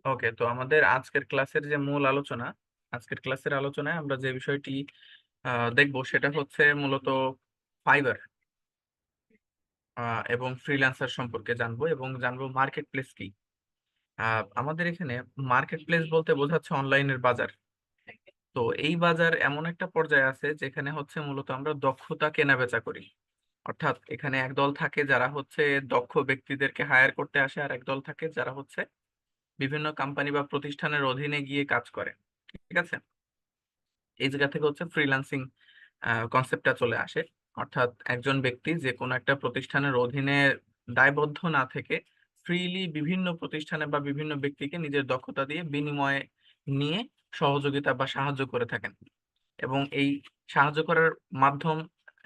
ওকে, তো আমাদের আজকের ক্লাসের যে মূল আলোচনা, আজকের ক্লাসের আলোচনায় আমরা যে বিষয়টি দেখব সেটা হচ্ছে মূলত ফাইবার এবং ফ্রিল্যান্সার সম্পর্কে জানবো এবং জানবো মার্কেট প্লেস কি। আমাদের এখানে মার্কেট প্লেস বলতে বোঝাচ্ছে অনলাইনের বাজার। তো এই বাজার এমন একটা পর্যায়ে আছে যেখানে হচ্ছে মূলত আমরা দক্ষতা কেনা বেচা করি। অর্থাৎ এখানে একদল থাকে যারা হচ্ছে দক্ষ ব্যক্তিদেরকে হায়ার করতে আসে, আর একদল থাকে যারা হচ্ছে বিভিন্ন কোম্পানি বা প্রতিষ্ঠানের অধীনে গিয়ে কাজ করে। ঠিক আছে, এই জায়গা থেকে হচ্ছে ফ্রিল্যান্সিং কনসেপ্টটা চলে আসে। অর্থাৎ একজন ব্যক্তি যে কোনো একটা প্রতিষ্ঠানের অধীনে দায়বদ্ধ না থেকে ফ্রিলি বিভিন্ন প্রতিষ্ঠানে বা বিভিন্ন ব্যক্তিকে নিজের দক্ষতা দিয়ে বিনিময়ে নিয়ে সহযোগিতা বা সাহায্য করে থাকেন। এবং এই সাহায্য করার মাধ্যম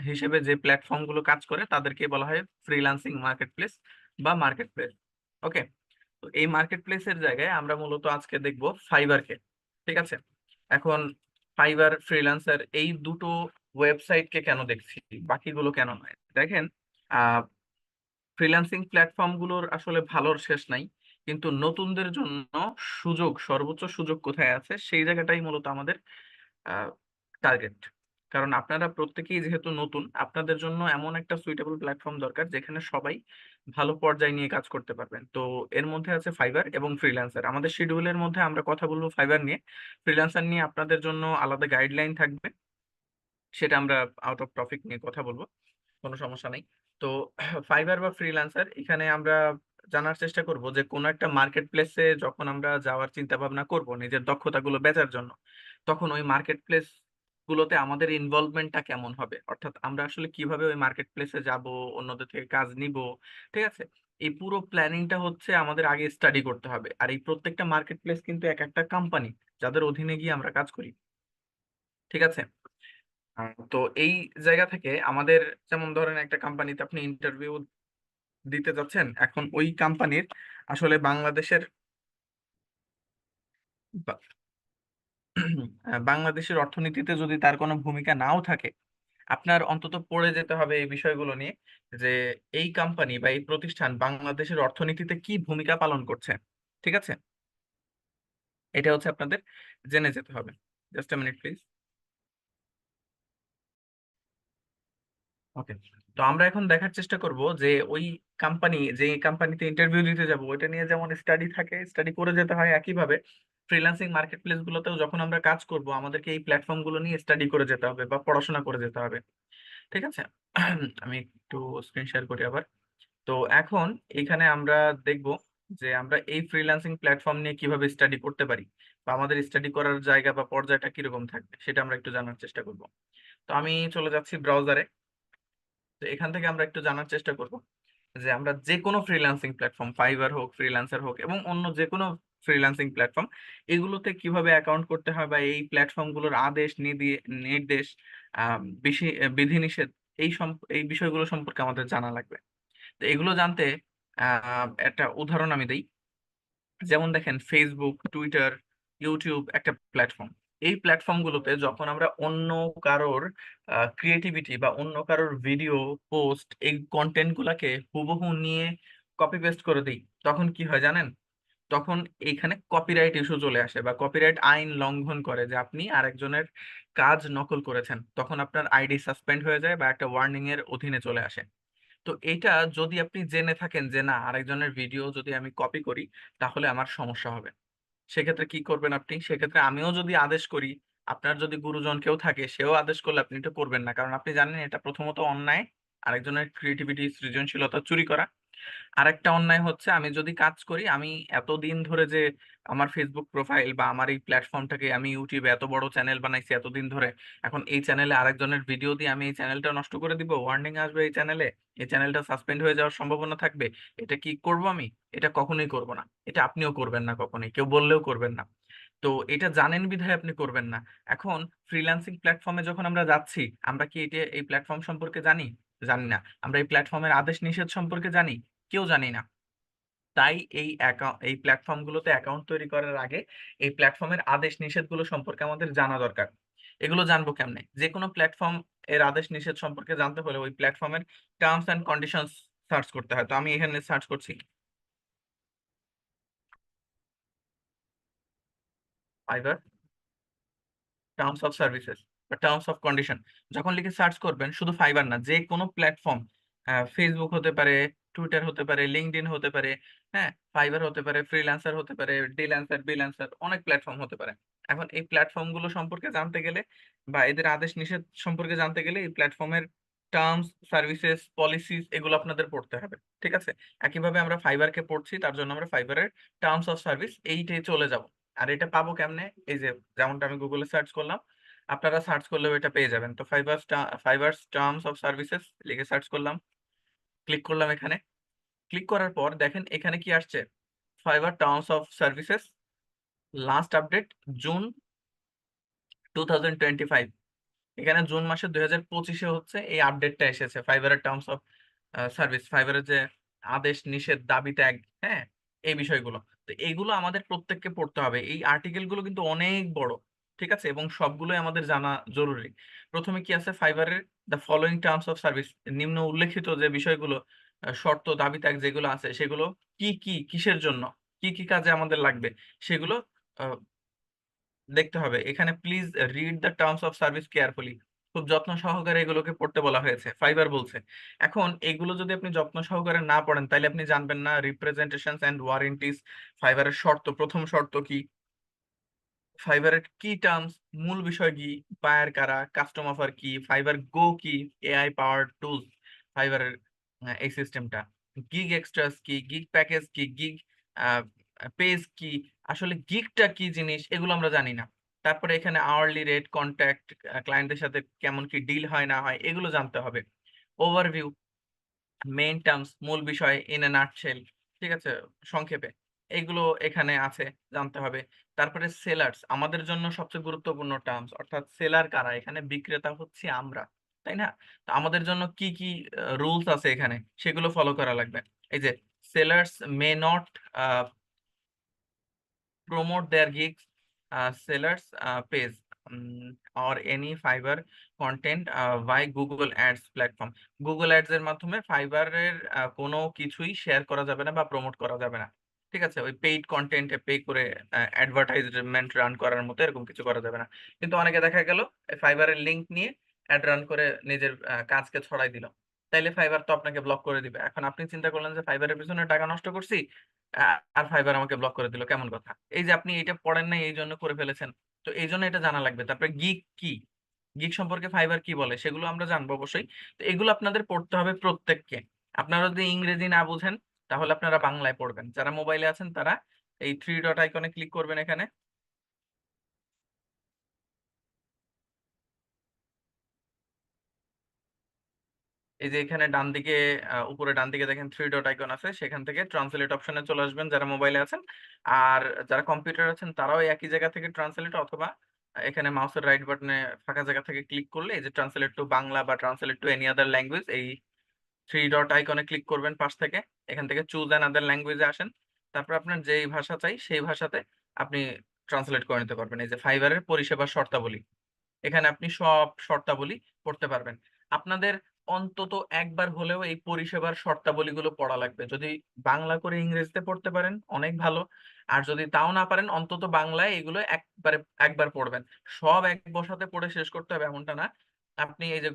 হিসেবে যে প্ল্যাটফর্ম গুলো কাজ করে তাদেরকে বলা হয় ফ্রিল্যান্সিং মার্কেট প্লেস বা মার্কেট প্লেস। ওকে, তো এই মার্কেট প্লেসের জায়গায় আমরা মূলত আজকে দেখব ফাইবারকে। ঠিক আছে, এখন ফাইবার ফ্রিল্যান্সার এই দুটো ওয়েবসাইটকে কেন দেখছি, বাকিগুলো কেন নয়? দেখেন, আহ ফ্রিল্যান্সিং প্ল্যাটফর্ম গুলোর আসলে ভালোর শেষ নাই, কিন্তু নতুনদের জন্য সুযোগ, সর্বোচ্চ সুযোগ কোথায় আছে সেই জায়গাটাই মূলত আমাদের টার্গেট। কারণ আপনারা প্রত্যেকেই যেহেতু নতুন, আপনাদের জন্য এমন একটা সুইটেবল প্ল্যাটফর্ম দরকার যেখানে সবাই ভালো পর্যায়ে নিয়ে কাজ করতে পারবেন। তো এর মধ্যে আছে ফাইবার এবং ফ্রিল্যান্সার। আমাদের শিডিউলের মধ্যে আমরা কথা বলবো ফাইবার নিয়ে, ফ্রিল্যান্সার নিয়ে আপনাদের জন্য আলাদা গাইডলাইন থাকবে, সেটা আমরা আউট অফ টপিক নিয়ে কথা বলবো, কোনো সমস্যা নেই। তো ফাইবার বা ফ্রিল্যান্সার, এখানে আমরা জানার চেষ্টা করব যে কোনো একটা মার্কেট প্লেসে যখন আমরা যাওয়ার চিন্তা ভাবনা করব নিজের দক্ষতাগুলো বেচার জন্য, তখন ওই মার্কেট প্লেস গুলোতে আমাদের ইনভলভমেন্টটা কেমন হবে, অর্থাৎ আমরা আসলে কিভাবে ওই মার্কেট প্লেসে যাব, অন্যদের থেকে কাজ নিব। ঠিক আছে, এই পুরো প্ল্যানিংটা হচ্ছে আমাদের আগে স্টাডি করতে হবে। আর এই প্রত্যেকটা মার্কেট প্লেস কিন্তু এক একটা কোম্পানি যাদের অধীনে গিয়ে আমরা কাজ করি। ঠিক আছে, তো এই জায়গা থেকে আমাদের, যেমন ধরেন একটা কোম্পানিতে আপনি ইন্টারভিউ দিতে যাচ্ছেন, এখন ওই কোম্পানির আসলে বাংলাদেশের বা- বাংলাদেশের অর্থনীতিতে যদি তার কোনো ভূমিকা নাও থাকে, আপনার অন্তত পড়ে যেতে হবে এই বিষয়গুলো নিয়ে, যে এই কোম্পানি বা এই প্রতিষ্ঠান বাংলাদেশের অর্থনীতিতে কি ভূমিকা পালন করছে। ঠিক আছে, এটা হচ্ছে আপনাদের জেনে যেতে হবে। Just minute please. ওকে, তো আমরা এখন দেখার চেষ্টা করব যে ওই কোম্পানি, যে কোম্পানিতে ইন্টারভিউ দিতে যাব, ওইটা নিয়ে যেমন স্টাডি থাকে, স্টাডি করে যেতে হয়, একইভাবে ফ্রিল্যান্সিং মার্কেট প্লেস গুলোতেও যখন আমরা কাজ করব আমাদেরকে এই প্ল্যাটফর্ম গুলো নিয়ে স্টাডি করে যেতে হবে বা পড়াশোনা করে যেতে হবে। ঠিক আছে, আমি একটু স্ক্রিন শেয়ার করি আবার। তো এখন এখানে আমরা দেখব যে আমরা এই ফ্রিল্যান্সিং প্ল্যাটফর্ম নিয়ে কিভাবে স্টাডি করতে পারি, বা আমাদের স্টাডি করার জায়গা বা পর্যায়টা কিরকম থাকবে সেটা আমরা একটু জানার চেষ্টা করব। তো আমি চলে যাচ্ছি ব্রাউজারে। তো এখান থেকে আমরা একটু জানার চেষ্টা করব যে আমরা যে কোনো ফ্রিল্যান্সিং প্ল্যাটফর্ম, ফাইবার হোক, ফ্রিল্যান্সার হোক এবং অন্য যে কোনো ফ্রিল্যান্সিং প্ল্যাটফর্ম, এগুলোতে কিভাবে অ্যাকাউন্ট করতে হয় বা এই প্ল্যাটফর্ম গুলোর আদেশ নির্দেশ, বিধিনিষেধ, এই বিষয়গুলো সম্পর্কে আমাদের জানা লাগবে। তো এগুলো জানতে একটা উদাহরণ আমি দিই। যেমন দেখেন, ফেসবুক, টুইটার, ইউটিউব একটা প্ল্যাটফর্ম। এই প্ল্যাটফর্ম গুলোতে যখন আমরা অন্য কারোর ক্রিয়েটিভিটি বা অন্য কারোর ভিডিও, পোস্ট, এই কন্টেন্ট গুলাকে হুবহু নিয়ে কপি পেস্ট করে দিই, তখন কি হয় জানেন? তখন এইখানে কপিরাইট ইস্যু চলে আসে বা কপিরাইট আইন লঙ্ঘন করে যে আপনি আরেকজনের কাজ নকল করেছেন, তখন আপনার আইডি সাসপেন্ড হয়ে যায় বা একটা ওয়ার্নিং এর অধীনে চলে আসে। তো এটা যদি আপনি জেনে থাকেন যে না, আরেকজনের ভিডিও যদি আমি কপি করি তাহলে আমার সমস্যা হবে, সেক্ষেত্রে কি করবেন আপনি? সেক্ষেত্রে আমিও যদি আদেশ করি, আপনার যদি গুরুজন কেউ থাকে সেও আদেশ করলে আপনি এটা করবেন না, কারণ আপনি জানেন এটা প্রথমত অন্যায়, আরেকজনের ক্রিয়েটিভিটি, সৃজনশীলতা চুরি করা। আরেকটা অন্যায় হচ্ছে আমি যদি কাজ করি, আমি এতদিন ধরে যে আমার ফেসবুক প্রোফাইল বা আমার এই প্ল্যাটফর্মটাকে আমি ইউটিউবে এত বড় চ্যানেল বানাইছি এতদিন ধরে, এখন এই চ্যানেলে আরেকজনের ভিডিও দিয়ে আমি এই চ্যানেলটা নষ্ট করে দিব, ওয়ার্নিং আসবে এই চ্যানেলে, এই চ্যানেলটা সাসপেন্ড হয়ে যাওয়ার সম্ভাবনা থাকবে। এটা কি করব আমি? এটা কখনোই করব না। এটা আপনিও করবেন না, কখনোই কেউ বললেও করবেন না। তো এটা জানেন বিধায় আপনি করবেন না। এখন ফ্রিল্যান্সিং প্ল্যাটফর্মে যখন আমরা যাচ্ছি, আমরা কি এটা, এই প্ল্যাটফর্ম সম্পর্কে জানি? জানি না। আমরা এই প্ল্যাটফর্মের আদেশ নিষেধ সম্পর্কে জানি? কেউ জানি না। তাই এই প্ল্যাটফর্ম গুলোতে অ্যাকাউন্ট তৈরি করার আগে এই প্ল্যাটফর্মের আদেশ নিষেধ গুলো সম্পর্কে আমাদের জানা দরকার। এগুলো জানবো কেমনে? যে কোনো প্ল্যাটফর্ম এর আদেশ নিষেধ সম্পর্কে জানতে হলে ওই প্ল্যাটফর্মের টার্মস অ্যান্ড কন্ডিশনস সার্চ করতে হয়। তো আমি এখানে সার্চ করছি। ফাইবার টার্মস অফ সার্ভিসেস বা টার্মস অফ কন্ডিশন যখন লিখে সার্চ করবেন, শুধু ফাইবার না, যে কোনো প্ল্যাটফর্ম, ফেসবুক হতে পারে, টুইটার হতে পারে, লিঙ্কডইন হতে পারে, হ্যাঁ, ফাইবার হতে পারে, ফ্রিল্যান্সার হতে পারে, ডিল্যান্সার, বিল্যান্সার, অনেক প্ল্যাটফর্ম হতে পারে। এখন এই প্ল্যাটফর্ম গুলো সম্পর্কে জানতে গেলে বা এদের আদেশ নিষেধ সম্পর্কে জানতে গেলে এই প্ল্যাটফর্মের টার্মস, সার্ভিসেস, পলিসিস এগুলো আপনাদের পড়তে হবে। ঠিক আছে, একইভাবে আমরা ফাইবারকে পড়ছি, তার জন্য আমরা ফাইবারের টার্মস অফ সার্ভিস এইটাই চলে যাব। আর এটা পাবো কেমনে? এই যে যেমনটা আমি গুগলে সার্চ করলাম, আপনারা সার্চ করলেও এটা পেয়ে যাবেন। তো ফাইবারস টার্মস অফ সার্ভিসেস লিখে সার্চ করলাম, ক্লিক করলাম এখানে। ক্লিক করার পর দেখেন এখানে কি আসছে, fibre terms of services last update June 2025। এখানে জুন মাসের 2025-এ হচ্ছে এই আপডেটটা এসেছে ফাইবারের টার্মস অফ সার্ভিস, ফাইবারের যে আদেশ নিষেধ দাবি ত্যাগ, হ্যাঁ, এই বিষয়গুলো। তো এইগুলো আমাদের প্রত্যেককে পড়তে হবে। এই আর্টিকেল গুলো কিন্তু অনেক বড়, ঠিক আছে, এবং সবগুলোই আমাদের জানা জরুরি। প্রথমে কি আছে, ফাইবারের the following terms of service, নিম্ন উল্লেখিত যে বিষয়গুলো, শর্ত দাবি ত্যাগ যেগুলো আছে সেগুলো কি কি, কিসের জন্য, কি কি কাজে আমাদের লাগবে, সেগুলো আহ, দেখতে হবে। এখানে please read the terms of service carefully, খুব যত্ন সহকারে এগুলোকে পড়তে বলা হয়েছে, ফাইবার বলছে। এখন এগুলো যদি আপনি যত্ন সহকারে না পড়েন তাহলে আপনি জানবেন না রিপ্রেজেন্টেশনস এন্ড ওয়ারেন্টিস, ফাইবারের শর্ত, প্রথম শর্ত কি, ফাইবারের কি টার্মস, মূল বিষয় কি, বায়ার কারা, কাস্টম অফার কি, ফাইবার গো কি, এআই পাওয়ার্ড টুলস, ফাইবারের এই সিস্টেমটা, গিগ এক্সট্রাস কি, গিগ প্যাকেজ কি, গিগ পেজ কি, আসলে গিগটা কি জিনিস এগুলো আমরা জানি না। তারপরে এখানে আওয়ারলি রেট, কন্ট্যাক্ট, ক্লায়েন্টদের সাথে কেমন কি ডিল হয় না হয় এগুলো জানতে হবে। ওভারভিউ, মেইন টার্মস, মূল বিষয় ইন এ নাটশেল, ঠিক আছে, সংক্ষেপে, এগুলো এখানে আছে, জানতে হবে। তারপরে সেলার্স, আমাদের জন্য সবচেয়ে গুরুত্বপূর্ণ টার্মস, অর্থাৎ সেলার কারা, এখানে বিক্রেতা হচ্ছে আমরা, তাই না? তো আমাদের জন্য কি কি রুলস আছে এখানে, সেগুলো ফলো করা লাগবে। এই যে sellers may not promote their gigs, sellers page, or any Fiverr content by Google Ads platform. Google Ads এর মাধ্যমে ফাইবারের কোনো কিছুই শেয়ার করা যাবে না বা প্রমোট করা যাবে না। ঠিক আছে, ওই পেইড কন্টেন্টে পে করে অ্যাডভার্টাইজমেন্ট রান করার মতো এরকম কিছু করা যাবে না। কিন্তু অনেকে দেখা গেল ফাইবারের লিংক নিয়ে অ্যাড রান করে নিজের কাজকে ছড়াই দিল, তাইলে ফাইবার তো আপনাকে ব্লক করে দিবে। এখন আপনি চিন্তা করলেন যে ফাইবারের পিছনে টাকা নষ্ট করছি, আর ফাইবার আমাকে ব্লক করে দিল, কেমন কথা? এই যে আপনি এটা পড়েন নাই এই জন্য করে ফেলেছেন, তো এই জন্য এটা জানা লাগবে। তারপরে গিগ কি, গিগ সম্পর্কে ফাইবার কি বলে সেগুলো আমরা জানবো অবশ্যই। তো এগুলো আপনাদের পড়তে হবে প্রত্যেককে। আপনারা যদি ইংরেজি না বুঝেন তাহলে আপনারা বাংলায় পড়বেন। যারা মোবাইলে আছেন তারা এই থ্রি ডট আইকনে ক্লিক করবেন এখানে। এই যে এখানে ডান দিকে, উপরে ডান দিকে দেখেন থ্রি ডট আইকন আছে, সেখান থেকে ট্রান্সলেট অপশনে চলে আসবেন যারা মোবাইলে আছেন। আর যারা কম্পিউটার আছেন তারাও একই জায়গা থেকে ট্রান্সলেট, অথবা এখানে মাউসের রাইট বাটনে ফাঁকা জায়গা থেকে ক্লিক করলে এই যে ট্রান্সলেট টু বাংলা বা translate to any other language, এই থ্রি ডট আইকনে ক্লিক করবেন পাশ থেকে। এখান থেকে চুজ অ্যান আদার ল্যাঙ্গুয়েজে আসেন, তারপর আপনার যেই ভাষা চাই সেই ভাষাতে আপনি ট্রান্সলেট করে নিতে পারবেন। এই যে ফাইবারের পরিষেবার শর্তাবলী, এখানে আপনি সব শর্তাবলী পড়তে পারবেন। আপনাদের অন্তত একবার হলেও এই পরিষেবার শর্তাবলীগুলো পড়া লাগবে। যদি বাংলা করে ইংরেজিতে পড়তে পারেন অনেক ভালো, আর যদি তাও না পারেন অন্তত বাংলায় এগুলো একবার পড়বেন। সব এক বসাতে পড়ে শেষ করতে হবে এমনটা না। আপনি এই যে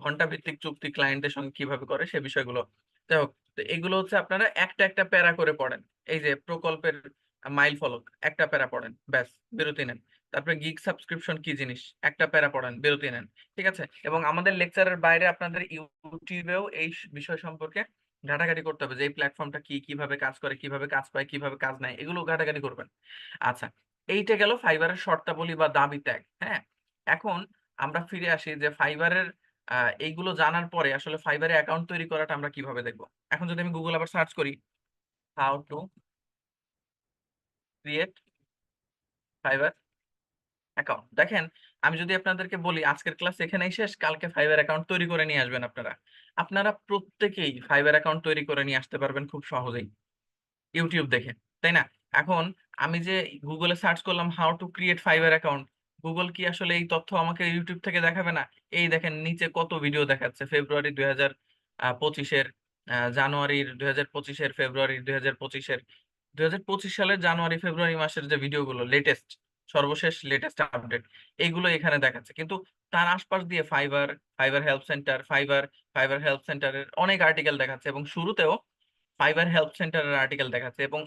ঘন্টা ভিত্তিক চুক্তি ক্লায়েন্টের সঙ্গে কিভাবে করে সে বিষয়গুলো, যাই হোক, তো এগুলো হচ্ছে আপনারা একটা একটা প্যারা করে পড়েন। এই যে প্রকল্পের মাইল ফলক, একটা প্যারা পড়েন, ব্যাস, বিরতি নেন। তারপরে গিগ সাবস্ক্রিপশন কি জিনিস, একটা প্যারা পড়েন, বিরতি নেন। ঠিক আছে, এবং আমাদের লেকচারের বাইরে আপনাদের ইউটিউবেও এই বিষয় সম্পর্কে ঘাটাঘাটি করতে হবে, যে এই প্ল্যাটফর্মটা কি, কিভাবে কাজ করে, কিভাবে কাজ পায়, কিভাবে কাজ নেয়, এগুলো ঘাটাঘাটি করবেন। আচ্ছা, এইটা গেল ফাইবারের শর্তাবলী বা দাবি ত্যাগ। হ্যাঁ, এখন আমরা ফিরে আসি যে ফাইবারের এইগুলো জানার পরে আসলে ফাইবারে অ্যাকাউন্ট তৈরি করাটা আমরা কিভাবে দেখবো। এখন যদি আমি গুগল আবার সার্চ করি, how to create fibre account, দেখেন আমি যদি আপনাদেরকে বলি আজকের ক্লাস এখানেই শেষ, কালকে ফাইবার অ্যাকাউন্ট তৈরি করে নিয়ে আসবেন আপনারা। আপনারা প্রত্যেকেই ফাইবার অ্যাকাউন্ট তৈরি করে নিয়ে আসতে পারবেন খুব সহজেই ইউটিউব দেখে, তাই না? এখন আমি যে গুগলে সার্চ করলাম how to create fibre account, Google কি আসলে এই তথ্য আমাকে ইউটিউব থেকে দেখাবে না? এই দেখেন নিচে কত ভিডিও দেখাচ্ছে, ফেব্রুয়ারি 2025-এর, জানুয়ারির 2025-এর, ফেব্রুয়ারি 2025-এর, 2025 সালের জানুয়ারি ফেব্রুয়ারি মাসের যে ভিডিওগুলো লেটেস্ট, সর্বশেষ লেটেস্ট আপডেট, এইগুলো এখানে দেখাচ্ছে। কিন্তু তার আশপাশ দিয়ে fibre, fibre help centre, fibre help সেন্টারের অনেক আর্টিকেল দেখাচ্ছে, এবং শুরুতেও ফাইবার হেল্প সেন্টারের আর্টিকেল দেখাচ্ছে। এবং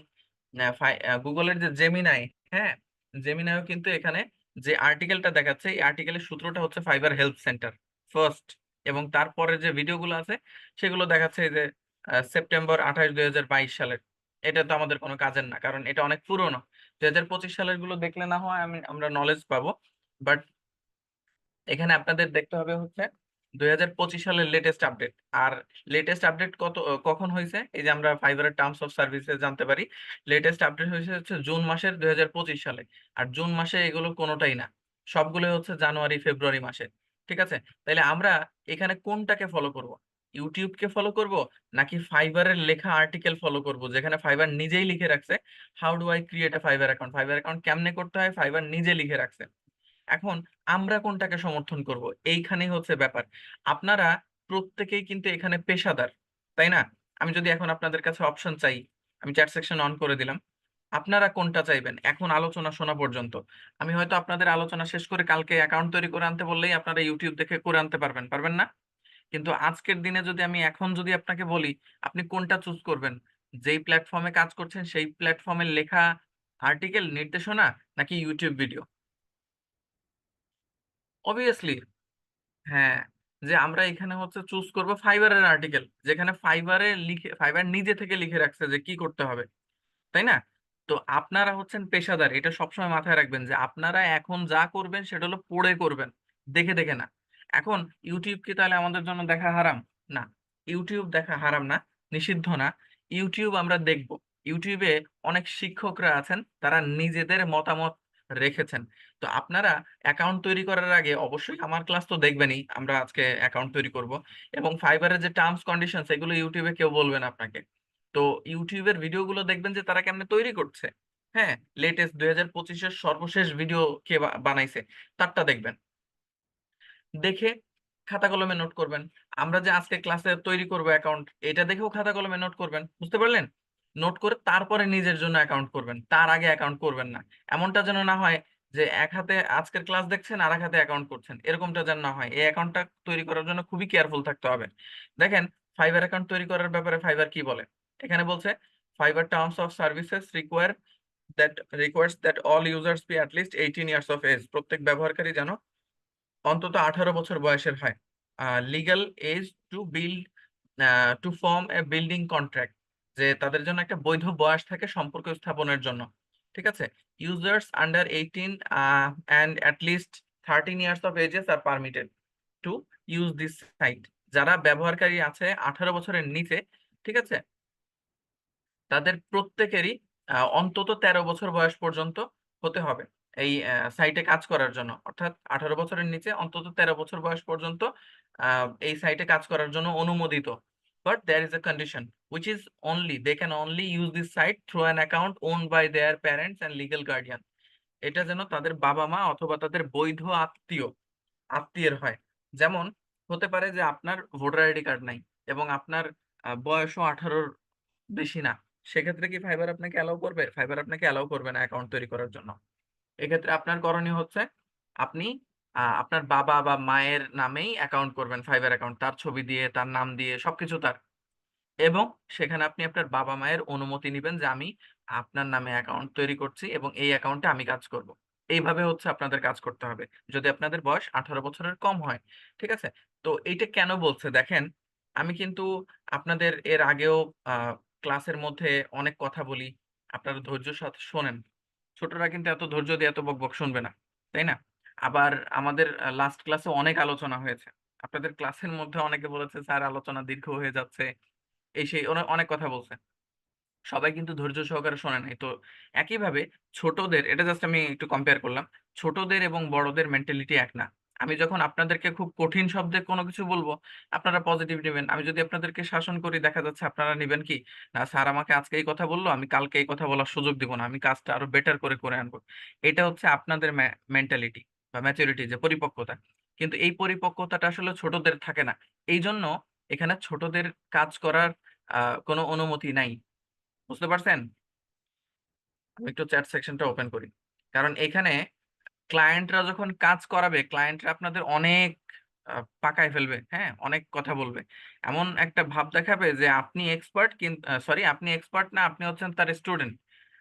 গুগলের যে জেমিনাই, হ্যাঁ, জেমিনাইও কিন্তু এখানে যে আর্টিকেলটা দেখাচ্ছে, এই আর্টিকেলের সূত্রটা হচ্ছে ফাইবার হেল্প সেন্টার ফার্স্ট। এবং তারপরে যে ভিডিওগুলো আছে সেগুলো দেখাচ্ছে এই যে সেপ্টেম্বর 28, 2022 সালের। এটা তো আমাদের কোনো কাজের না, কারণ এটা অনেক পুরনো। 2025 সালের গুলো দেখলে না হয় আমরা নলেজ পাবো, বাট এখানে আপনাদের দেখতে হবে হচ্ছে 2025 সালের লেটেস্ট আপডেট। আর লেটেস্ট আপডেট কখন হয়েছে, এই যে আমরা ফাইবারের টার্মস অফ সার্ভিসে জানতে পারি লেটেস্ট আপডেট হয়েছে হচ্ছে জুন মাসের 2025 সালে। আর জুন মাসে এগুলো কোনোটাই না, সবগুলো হচ্ছে জানুয়ারি ফেব্রুয়ারি মাসে। ঠিক আছে, তাইলে আমরা এখানে কোনটাকে ফলো করব? ইউটিউবকে ফলো করব, নাকি ফাইবারের লেখা আর্টিকেল ফলো করব, যেখানে ফাইবার নিজেই লিখে রাখছে how do I create a fibre account, fibre account কেমনে করতে হয় ফাইবার নিজে লিখে রাখছে। এখন আমরা কোনটাকে সমর্থন করব, এইখানেই হচ্ছে ব্যাপার। আপনারা প্রত্যেকেই কিন্তু এখানে পেশাদার, তাই না? আমি যদি এখন আপনাদের কাছে অপশন চাই, আমি চ্যাট সেকশন অন করে দিলাম, আপনারা কোনটা চাইবেন এখন আলোচনা শোনা পর্যন্ত? আমি হয়তো আপনাদের আলোচনা শেষ করে কালকে অ্যাকাউন্ট তৈরি করে আনতে বললেই আপনারা ইউটিউব দেখে করে আনতে পারবেন, পারবেন না? কিন্তু আজকের দিনে যদি আমি এখন যদি আপনাকে বলি, আপনি কোনটা চুজ করবেন? যেই প্ল্যাটফর্মে কাজ করছেন সেই প্ল্যাটফর্মের লেখা আর্টিকেল, নির্দেশনা, নাকি ইউটিউব ভিডিও? অবভিয়াসলি, হ্যাঁ, যে আমরা এখানে হচ্ছে চুজ করব ফাইবারের আর্টিকেল, যেখানে ফাইবারে লিখে, ফাইবার নিজে থেকে লিখে রাখছে যে কি করতে হবে, তাই না? তো আপনারা হচ্ছেন পেশাদার, এটা সবসময় মাথায় রাখবেন যে আপনারা এখন যা করবেন সেটা হলো পড়ে করবেন, দেখে দেখে না। এখন ইউটিউব কি তাহলে আমাদের জন্য দেখা হারাম? না, ইউটিউব দেখা হারাম না, নিষিদ্ধ না। ইউটিউব আমরা দেখব। ইউটিউবে অনেক শিক্ষকরা আছেন, তারা নিজেদের মতামত রেখেছেন। তো আপনারা অ্যাকাউন্ট তৈরি করার আগে অবশ্যই আমার ক্লাস তো দেখবেনই, আমরা আজকে অ্যাকাউন্ট তৈরি করব। এবং ফাইবারের যে টার্মস কন্ডিশনস, এগুলো ইউটিউবে কেউ বলবেন আপনাকে। তো ইউটিউবের ভিডিওগুলো দেখবেন যে তারা কেমনে তৈরি করছে। হ্যাঁ, লেটেস্ট 2025-এর সর্বশেষ ভিডিও কে বানাইছে তারটা দেখবেন, দেখে খাতা কলমে নোট করবেন। আমরা যে আজকে ক্লাসে তৈরি করব অ্যাকাউন্ট, এটা দেখেও খাতা কলমে নোট করবেন, বুঝতে পারলেন? নোট করে তারপরে নিজের জন্য অ্যাকাউন্ট করবেন, তার আগে অ্যাকাউন্ট করবেন না। এমনটা যেন না হয় যে এক হাতে আজকের ক্লাস দেখছেন আর এক হাতে অ্যাকাউন্ট করছেন, এরকমটা যেন না হয়। এই অ্যাকাউন্টটা তৈরি করার জন্য খুবই কেয়ারফুল থাকতে হবে। দেখেন, ফাইবার অ্যাকাউন্ট তৈরি করার ব্যাপারে ফাইবার কি বলে। এখানে বলছে Fiverr terms of services requires that all users be at least 18 years of age, প্রত্যেক ব্যবহারকারী যেন অন্তত 18 বছর বয়সের হয়। Legal age to bind, to form a binding contract, যে তাদের জন্য একটা বৈধ বয়স থাকে সম্পর্ক স্থাপনের জন্য। ঠিক আছে, users under 18 and at least 13 years of ages are permitted to use this site, যারা ব্যবহারকারী আছে 18 বছরের নিচে, ঠিক আছে, তাদের প্রত্যেকেরই অন্তত 13 বছর বয়স পর্যন্ত হতে হবে এই সাইটে কাজ করার জন্য। অর্থাৎ 18 বছরের নিচে অন্তত 13 বছর বয়স পর্যন্ত এই সাইটে কাজ করার জন্য অনুমোদিত। But there is a condition, which is only they can only use this site through an account owned by their parents and legal guardian. এটা যেন তাদের বাবা মা অথবা তাদের বৈধ আত্মীয়ের হয়। যেমন হতে পারে যে আপনার ভোটার আইডি কার্ড নাই এবং আপনার বয়সও 18-র বেশি না, সেক্ষেত্রে কি ফাইবার আপনাকে অ্যালাউ করবে? ফাইবার আপনাকে অ্যালাউ করবে না অ্যাকাউন্ট তৈরি করার জন্য। এক্ষেত্রে আপনার করণীয় হচ্ছে আপনি আপনার বাবা বা মায়ের নামেই অ্যাকাউন্ট করবেন, ফাইবার অ্যাকাউন্ট, তার ছবি দিয়ে, তার নাম দিয়ে, সবকিছু তার। এবং সেখানে আপনি আপনার বাবা মায়ের অনুমতি নিবেন যে আমি আপনার নামে অ্যাকাউন্ট তৈরি করছি এবং এই অ্যাকাউন্টে আমি কাজ করব। এইভাবে হচ্ছে আপনাদের কাজ করতে হবে, যদি আপনাদের বয়স 18 বছরের কম হয়। ঠিক আছে, তো এইটা কেন বলছে দেখেন, আমি কিন্তু আপনাদের এর আগেও ক্লাসের মধ্যে অনেক কথা বলি, আপনারা ধৈর্যের সাথে শোনেন। ছোটরা কিন্তু এত ধৈর্য দিয়ে এত বকবক শুনবে না, তাই না? আবার আমাদের লাস্ট ক্লাসে অনেক আলোচনা হয়েছে, আপনাদের ক্লাসের মধ্যে অনেকে বলেছে স্যার আলোচনা দীর্ঘ হয়ে যাচ্ছে, এই সেই অনেক কথা বলছে। সবাই কিন্তু ধৈর্য সহকারে শোনে নাই। তো একইভাবে ছোটদের, এটা জাস্ট আমি একটু কম্পেয়ার করলাম, ছোটদের এবং বড়দের মেন্টালিটি এক না। আমি যখন আপনাদেরকে খুব কঠিন শব্দে কোনো কিছু বলবো, আপনারা পজিটিভ নেবেন। আমি যদি আপনাদেরকে শাসন করি, দেখা যাচ্ছে আপনারা নিবেন কি, না স্যার আমাকে আজকে এই কথা বললো, আমি কালকে এই কথা বলার সুযোগ দিব না, আমি কাজটা আরো বেটার করে করে আনবো। এটা হচ্ছে আপনাদের মেন্টালিটি বা ম্যাচুরিটি, যে পরিপক্কতা। কিন্তু এই পরিপক্কতাটা আসলে ছোটদের থাকে না। এই জন্য এখানে ছোটদের কাজ করার কোনো অনুমতি নাই, বুঝতে পারছেন? আমি একটু চ্যাট সেকশনটা ওপেন করি, কারণ এখানে ক্লায়েন্টরা যখন কাজ করাবে, ক্লায়েন্টরা আপনাদের অনেক পাকায় ফেলবে, হ্যাঁ, অনেক কথা বলবে, এমন একটা ভাব দেখাবে যে আপনি এক্সপার্ট, কিন্তু সরি, আপনি এক্সপার্ট না, আপনি হচ্ছেন তার স্টুডেন্ট,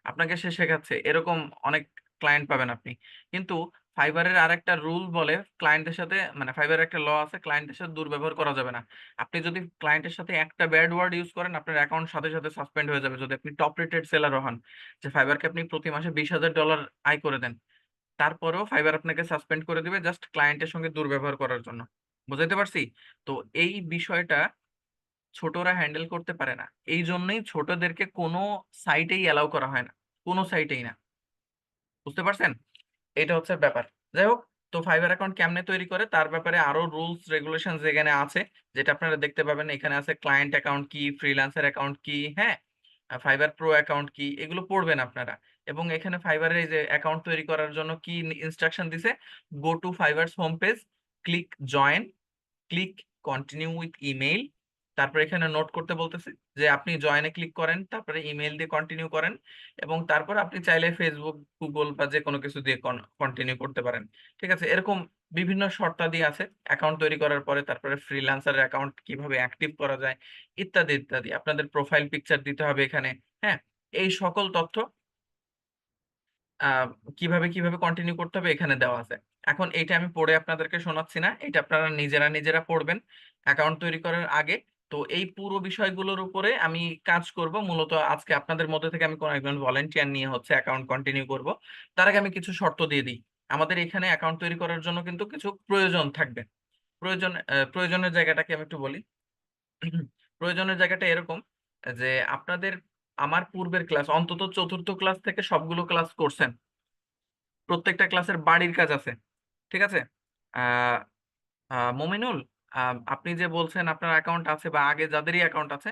আপনাকে সে শেখাচ্ছে, এরকম অনেক ক্লায়েন্ট পাবেন আপনি। কিন্তু ফাইবারের আরেকটা রুল বলে, ক্লায়েন্টের সাথে, মানে ফাইবারের একটা ল আছে, ক্লায়েন্টের সাথে দুর্ব্যবহার করা যাবে না। আপনি যদি ক্লায়েন্টের সাথে একটা ব্যাড ওয়ার্ড ইউজ করেন, আপনার অ্যাকাউন্ট সাথে সাথে সাসপেন্ড হয়ে যাবে, যদি আপনি টপ রেটেড সেলারও হন, যে ফাইবারকে আপনি প্রতি মাসে $20,000 আয় করে দেন, তারপরেও ফাইবার আপনাকে সাসপেন্ড করে দিবে জাস্ট ক্লায়েন্টের সঙ্গে দুর্ব্যবহার করার জন্য। বুঝাইতে পারছি? তো এই বিষয়টা ছোটরা হ্যান্ডেল করতে পারে না, এই জন্যই ছোটদেরকে কোনো সাইটেই অ্যালাউ করা হয় না, কোনো সাইটেই না। বুঝতে পারছেন? এটা হচ্ছে ব্যাপার। যাই হোক, তো ফাইবার অ্যাকাউন্ট কেমনে তৈরি করে তার ব্যাপারে আরো রুলস রেগুলেশন এখানে আছে, যেটা আপনারা দেখতে পাবেন। এখানে আছে ক্লায়েন্ট অ্যাকাউন্ট কি, ফ্রিল্যান্সার অ্যাকাউন্ট কি, হ্যাঁ, ফাইবার প্রো অ্যাকাউন্ট কি, এগুলো পড়বেন আপনারা। এবং এখানে ফাইবারের এই যে অ্যাকাউন্ট তৈরি করার জন্য কি ইনস্ট্রাকশন দিছে: go to fibres home page, click join, click continue with email. তারপরে এখানে নোট করতে বলতেছে যে আপনি জয়েনে ক্লিক করেন, তারপরে ইমেইল দিয়ে কন্টিনিউ করেন, এবং তারপর আপনি চাইলে ফেসবুক, গুগল বা যে কোনো কিছু দিয়ে কন্টিনিউ করতে পারেন। ঠিক আছে, এরকম বিভিন্ন শর্তাদি আছে অ্যাকাউন্ট তৈরি করার পরে। তারপরে ফ্রিল্যান্সারের অ্যাকাউন্ট কিভাবে অ্যাক্টিভ করা যায়, ইত্যাদি ইত্যাদি। আপনাদের প্রোফাইল পিকচার দিতে হবে এখানে, হ্যাঁ, এই সকল তথ্য আহ কিভাবে কিভাবে কন্টিনিউ করতে হবে এখানে দেওয়া আছে। এখন এটা আমি পড়ে আপনাদেরকে শোনাচ্ছি না, এটা আপনারা নিজেরা নিজেরা পড়বেন অ্যাকাউন্ট তৈরি করার আগে। তো এই পুরো বিষয়গুলোর উপরে আমি কাজ করব মূলত আজকে। আপনাদের মধ্যে থেকে আমি কোনো একজন ভলেন্টিয়ার নিয়ে হচ্ছে অ্যাকাউন্ট কন্টিনিউ করব। তার আগে আমি কিছু শর্ত দিয়ে দিই। আমাদের এখানে অ্যাকাউন্ট তৈরি করার জন্য কিন্তু কিছু প্রয়োজন থাকবে। প্রয়োজনের জায়গাটাকে আমি একটু বলি। প্রয়োজনের জায়গাটা এরকম যে আপনাদের আমার পূর্বের ক্লাস, অন্তত চতুর্থ ক্লাস থেকে সবগুলো ক্লাস করছেন, প্রত্যেকটা ক্লাসের বাড়ির কাজ আছে। ঠিক আছে? আহ মমিনুল, আপনি যে বলছেন আপনার অ্যাকাউন্ট আছে, বা আগে যাদেরই অ্যাকাউন্ট আছে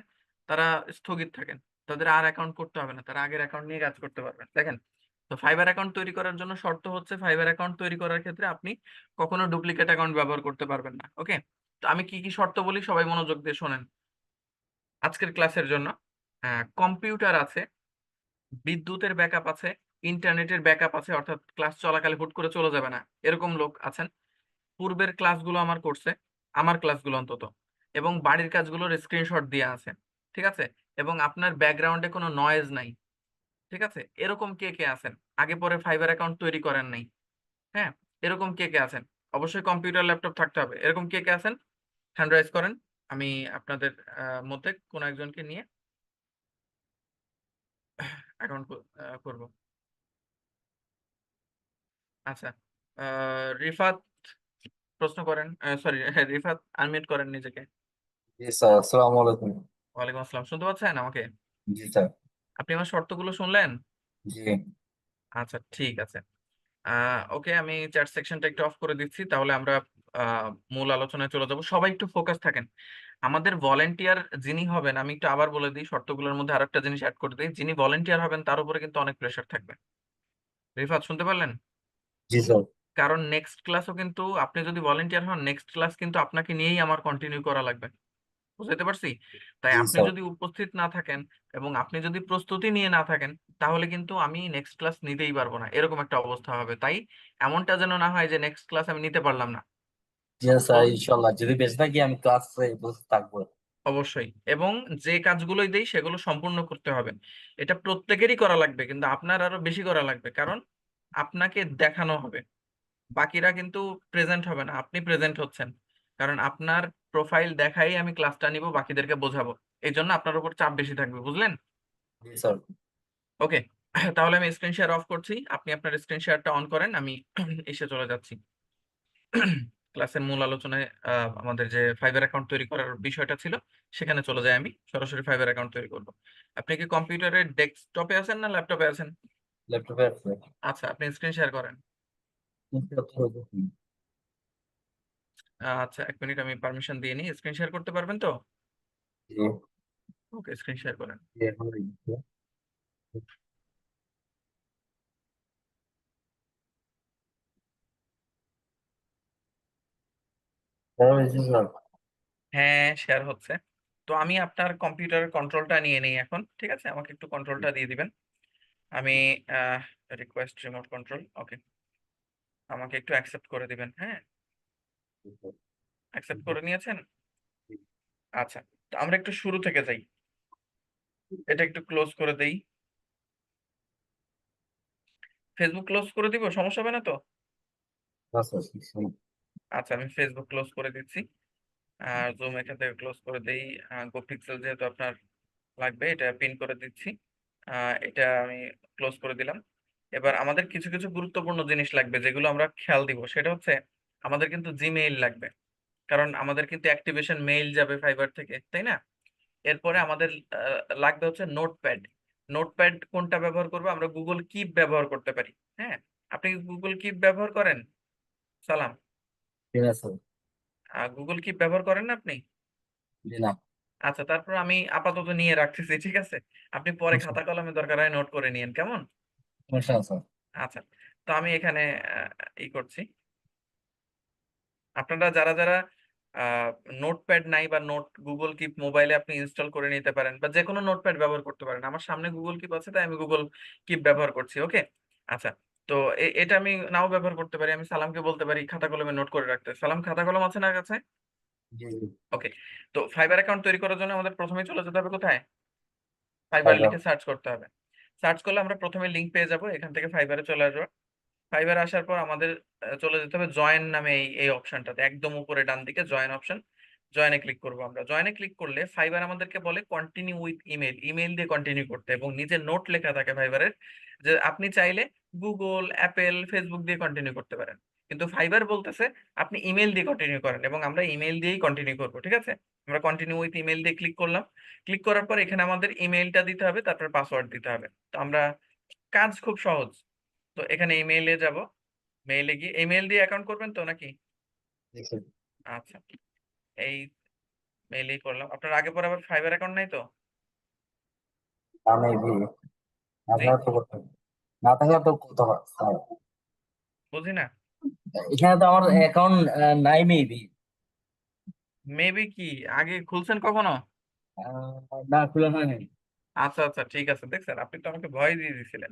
তারা স্থগিত থাকেন, তাদের আর অ্যাকাউন্ট করতে হবে না, তারা আগের অ্যাকাউন্ট নিয়ে কাজ করতে পারবেন। দেখেন, তো ফাইবার অ্যাকাউন্ট তৈরি করার জন্য শর্ত হচ্ছে, ফাইবার অ্যাকাউন্ট তৈরি করার ক্ষেত্রে আপনি কখনো ডুপ্লিকেট অ্যাকাউন্ট ব্যবহার করতে পারবেন না। ওকে? তো আমি কি কি শর্ত বলি, সবাই মনোযোগ দিয়ে শোনেন আজকের ক্লাসের জন্য। কম্পিউটার আছে, বিদ্যুতের ব্যাকআপ আছে, ইন্টারনেটের ব্যাকআপ আছে, অর্থাৎ ক্লাস চলাকালে হুট করে চলে যাবে না, এরকম লোক আছেন। পূর্বের ক্লাসগুলো আমার করছে, আমার ক্লাসগুলো অন্তত, এবং বাড়ির কাজগুলোর স্ক্রিনশট দিয়ে আছে। ঠিক আছে? এবং আপনার ব্যাকগ্রাউন্ডে কোনো নয়েজ নাই। ঠিক আছে, এরকম কে কে আছেন? আগে পরে ফাইবার অ্যাকাউন্ট তৈরি করেন নাই, হ্যাঁ, এরকম কে কে আছেন? অবশ্যই কম্পিউটার ল্যাপটপ থাকতে হবে। এরকম কে কে আছেন? হ্যান্ড রাইজ করেন। আমি আপনাদের মধ্যে কোনো একজনকে নিয়ে অ্যাকাউন্ট করব। আচ্ছা, রিফাত প্রশ্ন করেন, সরি, রিফাত আনমিউট করেন নিজেকে। জি স্যার, আসসালামু আলাইকুম। ওয়ালাইকুম আসসালাম, শুনতে পাচ্ছেন আমাকে? জি স্যার। আপনি আমার শর্তগুলো শুনলেন? জি। আচ্ছা, ঠিক আছে। ওকে, আমি চ্যাট সেকশনটা একটু অফ করে দিচ্ছি, তাহলে আমরা মূল আলোচনায় চলে যাব। সবাই একটু ফোকাস থাকেন। আমাদের ভলেন্টিয়ার যিনি হবেন, আমি একটু আবার বলে দিই শর্তগুলোর মধ্যে আরেকটা জিনিস অ্যাড করে দিই, যিনি ভলেন্টিয়ার হবেন তার উপরে কিন্তু অনেক প্রেশার থাকবে। রিফাত শুনতে পারলেন? জি স্যার। কারণ নেক্সট ক্লাসও কিন্তু, আপনি যদি ভলেন্টিয়ার হন, নেক্সট ক্লাস কিন্তু আপনাকে নিয়েই আমার কন্টিনিউ করা লাগবে। বুঝতে পারছি? তাই জি আপনি স্যার। যদি উপস্থিত না থাকেন এবং আপনি যদি প্রস্তুতি নিয়ে না থাকেন, তাহলে কিন্তু আমি নেক্সট ক্লাস নিতেই পারবো না, এরকম একটা অবস্থা হবে। তাই এমনটা যেন না হয় যে নেক্সট ক্লাস আমি নিতে পারলাম না। জি তো স্যার, ইনশাল্লাহ যদি বেঁচে থাকি আমি ক্লাসে উপস্থিত থাকবো। অবশ্যই, এবং যে কাজগুলোই দেই সেগুলো সম্পূর্ণ করতে হবে। এটা প্রত্যেকেরই করা লাগবে, কিন্তু আপনার আরো বেশি করা লাগবে, কারণ আপনাকে দেখানো হবে, বাকিরা কিন্তু প্রেজেন্ট হবে না, আপনি প্রেজেন্ট হচ্ছেন। কারণ আপনার প্রোফাইল দেখাই আমি ক্লাসটা নিব, বাকিদেরকে বোঝাবো, এই জন্য আপনার উপর চাপ বেশি থাকবে, বুঝলেন? জি স্যার। ওকে, তাহলে আমি স্ক্রিন শেয়ার অফ করছি, আপনি আপনার স্ক্রিন শেয়ারটা অন করেন, আমি এসে চলে যাচ্ছি ক্লাসের মূল আলোচনায়। আমাদের যে ফাইবার অ্যাকাউন্ট তৈরি করার বিষয়টা ছিল সেখানে চলে যাই, আমি সরাসরি ফাইবার অ্যাকাউন্ট তৈরি করব। আপনি কি কম্পিউটারের ডেস্কটপে আছেন না ল্যাপটপে আছেন? ল্যাপটপে আছে। আচ্ছা, আপনি স্ক্রিন শেয়ার করেন। আচ্ছা, 1 মিনিট, আমি পারমিশন দিয়ে নিই। স্ক্রিন শেয়ার করতে পারবেন তো? জি। ওকে, স্ক্রিন শেয়ার করেন। জি, এখন হয়ে গেছে। হ্যাঁ, হয়েছে স্যার। হ্যাঁ, শেয়ার হচ্ছে। তো আমি আপনার কম্পিউটারের কন্ট্রোলটা নিয়ে নিই এখন, ঠিক আছে? আমাকে একটু কন্ট্রোলটা দিয়ে দিবেন। আমি রিকোয়েস্ট রিমোট কন্ট্রোল, ওকে। আমাকে একটু অ্যাকসেপ্ট করে দিবেন, হ্যাঁ? অ্যাকসেপ্ট করে নিয়েছেন? আচ্ছা, তো আমরা একটু শুরু থেকে যাই। এটা একটু ক্লোজ করে দেই। ফেসবুক ক্লোজ করে দিব, সমস্যা হবে না তো? আচ্ছা, আচ্ছা, আমি ফেসবুক ক্লোজ করে দিচ্ছি। আর জুম এখান থেকে ক্লোজ করে দেই। গো পিক্সেল যেহেতু আপনার লাগবে, এটা পিন করে দিচ্ছি। এটা আমি ক্লোজ করে দিলাম। এবার আমাদের কিছু কিছু গুরুত্বপূর্ণ জিনিস লাগবে যেগুলো আমরা খেয়াল দিব, সেটা হচ্ছে আমাদের কিন্তু জিমেইল লাগবে। কারণ আমাদের কিন্তু অ্যাক্টিভেশন মেইল যাবে ফাইবার থেকে, তাই না? এরপরে আমাদের লাগবে হচ্ছে নোটপ্যাড। নোটপ্যাড কোনটা ব্যবহার করবো? আমরা গুগল কিপ ব্যবহার করতে পারি। হ্যাঁ, আপনি কি গুগল কিপ ব্যবহার করেন? সালাম। ঠিক আছে। গুগল কিপ ব্যবহার করেন না আপনি? জি না। আচ্ছা, তারপর আমি আপাতত নিয়ে রাখতেছি, ঠিক আছে? আপনি পরে খাতা কলমে দরকার হয় নোট করে নিয়েন, কেমন? সমস্যা আছে। আচ্ছা, তো আমি এখানে করছি। আপনারা যারা যারা নোটপ্যাড নাই বা গুগল কিপ মোবাইলে আপনি ইনস্টল করে নিতে পারেন, বা যে কোনো নোটপ্যাড ব্যবহার করতে পারেন। আমার সামনে গুগল কিপ আছে, তাই আমি গুগল কিপ ব্যবহার করছি, ওকে। আচ্ছা, তো এটা আমি নাও ব্যবহার করতে পারি। আমি সালামকে বলতে পারি খাতা কলমে নোট করে রাখতে। সালাম, খাতা কলম আছে না কাছে? জি জি। ওকে। তো ফাইবার অ্যাকাউন্ট তৈরি করার জন্য আমাদের প্রথমে চলে যেতে হবে কোথায়? Fibre fibre. লিখে সার্চ করতে হবে। সার্চ করলে আমরা প্রথমে লিংক পেয়ে যাব, এখান থেকে ফাইবারে চলে আসবো। ফাইবার আসার পর আমাদের চলে যেতে হবে জয়েন নামে এই অপশনটাতে, একদম উপরে ডান দিকে জয়েন অপশন। জয়েনে ক্লিক করবো আমরা। জয়েনে ক্লিক করলে ফাইবার আমাদেরকে বলে কন্টিনিউ উইথ ইমেল, ইমেল দিয়ে কন্টিনিউ করতে, এবং নিচে নোট লেখা থাকে ফাইবারের যে আপনি চাইলে গুগল, অ্যাপেল, ফেসবুক দিয়ে কন্টিনিউ করতে পারেন। কিন্তু ফাইবার বলতেছে আপনি ইমেল দিয়ে কন্টিনিউ করেন, এবং আমরা ইমেল দিয়েই কন্টিনিউ করবো, ঠিক আছে? আমরা কন্টিনিউ উইথ ইমেল দিয়ে ক্লিক করলাম। ক্লিক করার পর এখানে আমাদের ইমেলটা দিতে হবে, তারপর পাসওয়ার্ড দিতে হবে। তো আমরা, কাজ খুব সহজ। তো এখানে ইমেইলে যাব। মেইলে গিয়ে ইমেল দিয়ে অ্যাকাউন্ট করবেন তো নাকি? দেখি। আচ্ছা, এই মেইলেই করলাম। আপনার আগে পরে আবার ফাইবার অ্যাকাউন্ট নাই তো? আমি বি জি, আপনার তো করতে হবে। না থাকলে তো করতে হবে স্যার। বুঝি না। এখানে তো আমার অ্যাকাউন্ট নাই মেবি। মেবি কি, আগে খুলছেন কখনো? না, খোলা হয়নি। আচ্ছা আচ্ছা, ঠিক আছে। দেখছেন, আপনি তো আমাকে ভয় দিয়ে দিয়েছিলেন।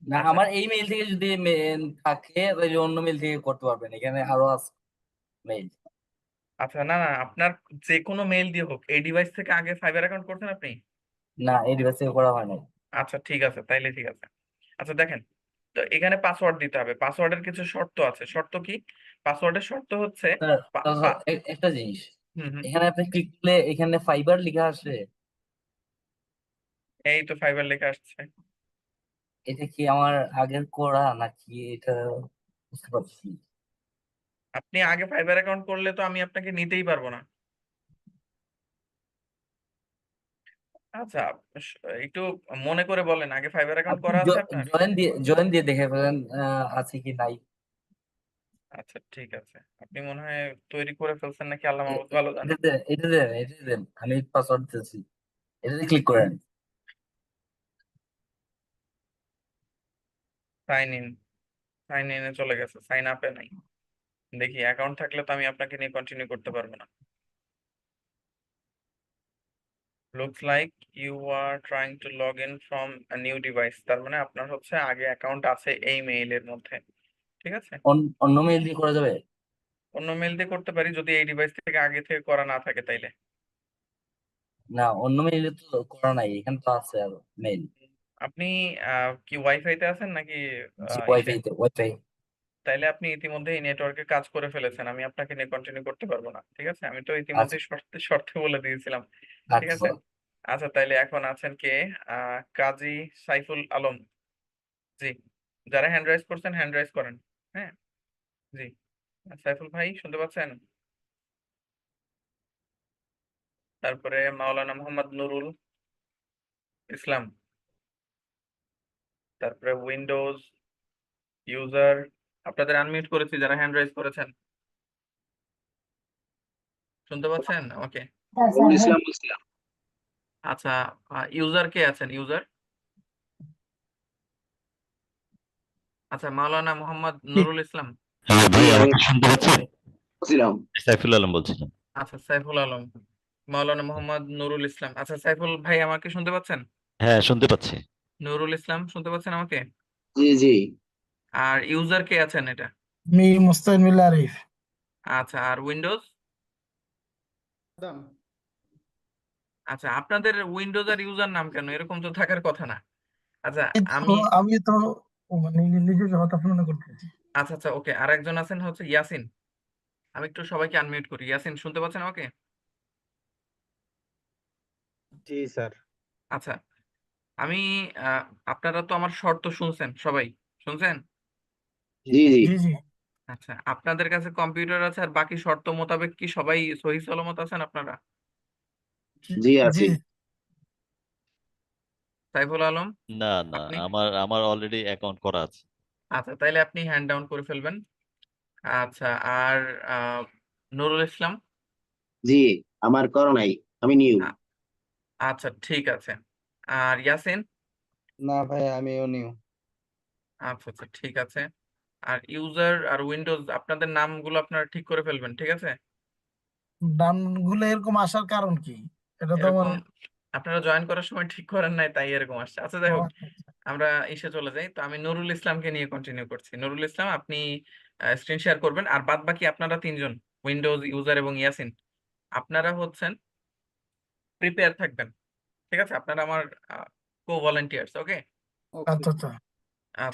না, আচ্ছা আমার এই মেইল থেকে যদি থাকে তাহলে অন্য মেইল থেকে করতে পারবেন, এখানে আরো আছে মেইল। আচ্ছা, না না, আপনার যে কোনো মেইল দিয়ে হোক, এই ডিভাইস থেকে আগে ফাইবার অ্যাকাউন্ট করছেন আপনি? না, এই ডিভাইস থেকে করা হয় নাই। আচ্ছা, ঠিক আছে, তাইলে ঠিক আছে। আচ্ছা, দেখেন, তো এখানে পাসওয়ার্ড দিতে হবে। পাসওয়ার্ডের কিছু শর্ত আছে। শর্ত কি? পাসওয়ার্ডের শর্ত হচ্ছে স্যার, পা- স্যার, পা- একটা জিনিস, হুম হুম, এখানে আপনি ক্লিক করলে এখানে ফাইবার লেখা আসে। এই তো ফাইবার লেখা আসছে। এটা কি আমার আগের করা নাকি এটা? বুঝতে পারছি। আপনি আগে ফাইবার অ্যাকাউন্ট করলে তো আমি আপনাকে নিতেই পারবো না। আচ্ছা, একটু মনে করে বলেন, আগে ফাইবার অ্যাকাউন্ট আপনি করা আছে আপনার? জয়েন দিয়ে দেখে ফেলেন আছে কি নাই। আচ্ছা, ঠিক আছে। আপনি মনে হয় তৈরি করে ফেলছেন নাকি, আল্লাহ মাহমুদ ভালো জানে। এটা দেন আমি পাসওয়ার্ড দিতেছি, এটাতে ক্লিক করেন। সাইন ইন, সাইন ইনে চলে গেছে, সাইন আপে নাই। দেখি, অ্যাকাউন্ট থাকলে তো আমি আপনাকে নিয়ে কন্টিনিউ করতে পারবো না। Looks like you are trying to log in from a new device. তার মানে আপনার হচ্ছে আগে অ্যাকাউন্ট আছে এই মেইলের মধ্যে, ঠিক আছে? অন্য মেইল দিয়ে করা যাবে? অন্য মেইল দিয়ে করতে পারি, যদি এই ডিভাইস থেকে আগে থেকে করা না থাকে তাইলে। না, অন্য মেইলে তো করা নাই, এখানে তো আছে আর মেইল। আপনি কি ওয়াইফাইতে আছেন নাকি জি, ইসে? ওয়াইফাই। তাইলে আপনি ইতিমধ্যে এই নেটওয়ার্কে কাজ করে ফেলেছেন, আমি আপনাকে নিয়ে কন্টিনিউ করতে পারবো না, ঠিক আছে? আমি তো আচ্ছা ইতিমধ্যে শর্তে শর্তে বলে দিয়েছিলাম, ঠিক আচ্ছা। আছে? আচ্ছা, তাইলে এখন আছেন কে? কাজী সাইফুল আলম। জি, যারা হ্যান্ড রাইজ করছেন হ্যান্ড রাইজ করেন। হ্যাঁ, জি। সাইফুল ভাই শুনতে পাচ্ছেন? তারপরে মাওলানা মোহাম্মদ নুরুল ইসলাম। তারপরে উইন্ডোজ ইউজার। আপনাদের আনমিউট করেছি যারা হ্যান্ড রাইজ করেছেন, শুনতে পাচ্ছেন আমাকে? নুরুল ইসলাম বলছিলাম। আচ্ছা, ইউজার কে আছেন? ইউজার, আচ্ছা, মাওলানা মোহাম্মদ নুরুল ইসলাম। হ্যাঁ জি ভাই, আমি আমাকে শুনতে পাচ্ছেন? বলছিলাম। সাইফুল আলম বলছিলাম। আচ্ছা, সাইফুল আলম। মাওলানা মোহাম্মদ নুরুল ইসলাম। আচ্ছা, সাইফুল ভাই আমাকে শুনতে পাচ্ছেন? হ্যাঁ, শুনতে পাচ্ছি। নুরুল ইসলাম শুনতে পাচ্ছেন আমাকে? জি জি। আর ইউজার কে আছেন এটা? মি মুস্তাইনুল আরিফ। আচ্ছা, আর উইন্ডোজ? দাম আচ্ছা, আপনাদের উইন্ডোজ আর ইউজার নাম কেন এরকম তো থাকার কথা না। আচ্ছা আমি তো মানে নিজের কথা শুনে করতেছি। আচ্ছা আচ্ছা, ওকে। আর একজন আছেন হচ্ছে ইয়াসিন। আমি একটু সবাইকে আনমিউট করি। ইয়াসিন, শুনতে পাচ্ছেন আমাকে? জি স্যার। আচ্ছা, আমি আহ, আপনারা তো আমার শর্ত শুনছেন, সবাই শুনছেন? জি জি। জি জি আচ্ছা, আপনাদের কাছে কম্পিউটার আছে আর বাকি শর্ত মোতাবেক কি সবাই সহি সালামত আছেন আপনারা? জি জি আছি। সাইফুল আলম, না না, আপনি? আমার অলরেডি অ্যাকাউন্ট করা আছে। আচ্ছা, তাইলে আপনি হ্যান্ড ডাউন করে ফেলবেন। আচ্ছা, আর আহ, নুরুল ইসলাম? জি, আমার করো নাই, আমি নিউ। আ- আচ্ছা, ঠিক আছে। আর ইয়াসিন? না ভাই, আমিও নিউ। আচ্ছা আচ্ছা, ঠিক আছে। আর ইউজার আর উইন্ডোজ আপনাদের নামগুলো আপনারা ঠিক করে ফেলবেন, ঠিক আছে? দামগুলো এরকম আসার কারণ কি? এটা তো আমার এরকম আপনারা জয়েন করার সময় ঠিক করেন নাই, তাই এরকম আসছে। আচ্ছা, যাই ও হোক, আচ্ছা, আচ্ছা। আমরা ইসে চলে যাই। তো আমি নুরুল ইসলামকে নিয়ে কন্টিনিউ করছি। নুরুল ইসলাম, আপনি স্ক্রিন শেয়ার করবেন। আর বাদ বাকি আপনারা তিনজন, উইন্ডোজ ইউজার এবং ইয়াসিন, আপনারা হচ্ছেন প্রিপেয়ার থাকবেন, ঠিক আছে? আপনারা আমার কো ভলান্টিয়ার্স, ওকে? আচ্ছা আচ্ছা,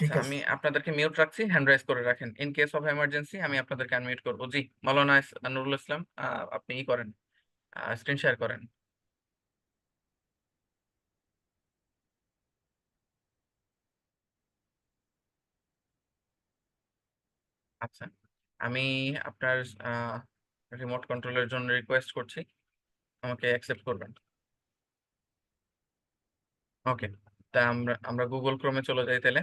ঠিক আচ্ছা, আছে। আমি আপনাদেরকে মিউট রাখছি, হ্যান্ড রাইজ করে রাখেন। ইন কেস অফ এমার্জেন্সি আমি আপনাদেরকে আনমিউট করবো। জি, মাওলানা নুরুল ইসলাম, আপনি ই করেন, স্ক্রিন শেয়ার করেন। আচ্ছা, আমি আপনার রিমোট কন্ট্রোলের জন্য রিকোয়েস্ট করছি, আমাকে অ্যাকসেপ্ট করবেন। ওকে, তা আমরা গুগল ক্রোমে চলে যাই তাহলে।